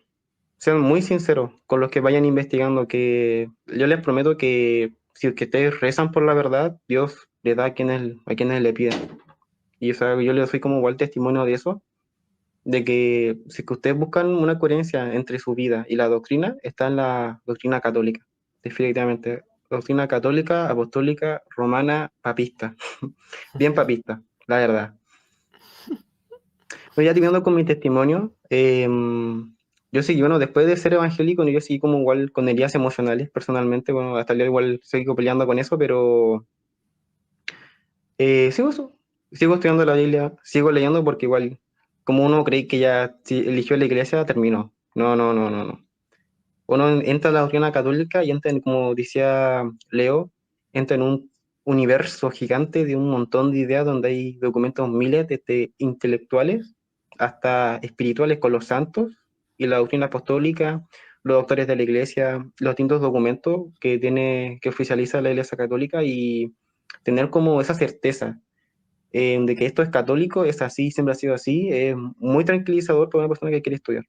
sean muy sinceros con los que vayan investigando, que yo les prometo que si es que ustedes rezan por la verdad, Dios le da a quienes le piden. Y o sea, yo les doy como igual testimonio de eso, de que si que ustedes buscan una coherencia entre su vida y la doctrina, está en la doctrina católica, definitivamente. Doctrina católica, apostólica, romana, papista. Bien papista, la verdad. Bueno, ya terminando con mi testimonio, yo sí, bueno, después de ser evangélico, yo sí como igual con heridas emocionales, personalmente, bueno, hasta el día igual sigo peleando con eso, pero sigo eso, sigo estudiando la Biblia, sigo leyendo porque igual, como uno cree que ya si eligió la iglesia, terminó. No, no, no, no, no. Uno entra a la doctrina católica y entra, como decía Leo, entra en un universo gigante de un montón de ideas donde hay documentos miles desde intelectuales hasta espirituales con los santos y la doctrina apostólica, los doctores de la iglesia, los distintos documentos que oficializa la iglesia católica y tener como esa certeza de que esto es católico, es así, siempre ha sido así, es muy tranquilizador para una persona que quiere estudiar.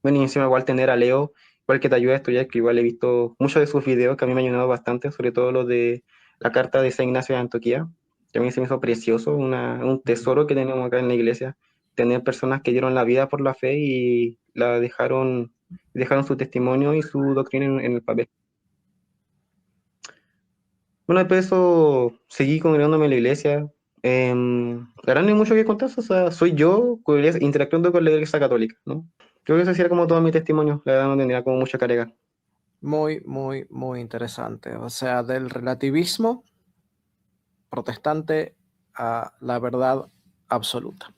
Bueno, y encima igual tener a Leo, igual que te ayuda a estudiar, que igual he visto muchos de sus videos que a mí me han ayudado bastante, sobre todo los de la carta de San Ignacio de Antioquía, que a mí se me hizo precioso, un tesoro que tenemos acá en la iglesia, tener personas que dieron la vida por la fe y dejaron su testimonio y su doctrina en el papel. Bueno, después de eso seguí congregándome en la iglesia. La verdad no hay mucho que contar, o sea, soy yo interactuando con la iglesia católica, ¿no? Creo que ese sería como todo mi testimonio, la verdad no tendría como mucho que agregar. Muy, muy, muy interesante. O sea, del relativismo protestante a la verdad absoluta.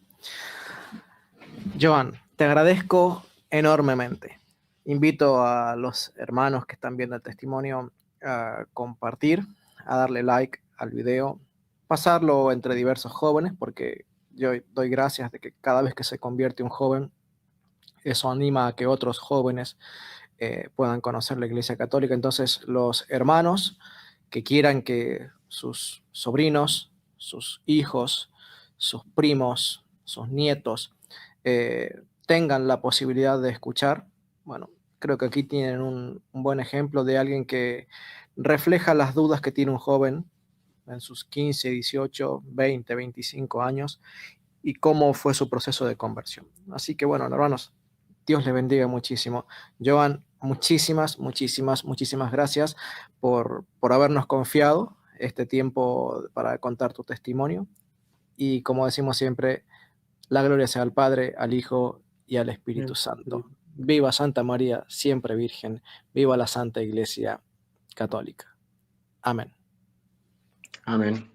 Joan, te agradezco enormemente. Invito a los hermanos que están viendo el testimonio a compartir, a darle like al video, pasarlo entre diversos jóvenes, porque yo doy gracias de que cada vez que se convierte un joven, eso anima a que otros jóvenes puedan conocer la Iglesia Católica. Entonces, los hermanos que quieran que sus sobrinos, sus hijos, sus primos, sus nietos tengan la posibilidad de escuchar, bueno, creo que aquí tienen un buen ejemplo de alguien que refleja las dudas que tiene un joven en sus 15, 18, 20, 25 años y cómo fue su proceso de conversión. Así que bueno, hermanos, Dios les bendiga muchísimo. Joan, muchísimas, muchísimas, muchísimas gracias por habernos confiado este tiempo para contar tu testimonio. Y como decimos siempre, la gloria sea al Padre, al Hijo y al Espíritu Santo. Viva Santa María, siempre Virgen. Viva la Santa Iglesia Católica. Amén. Amén.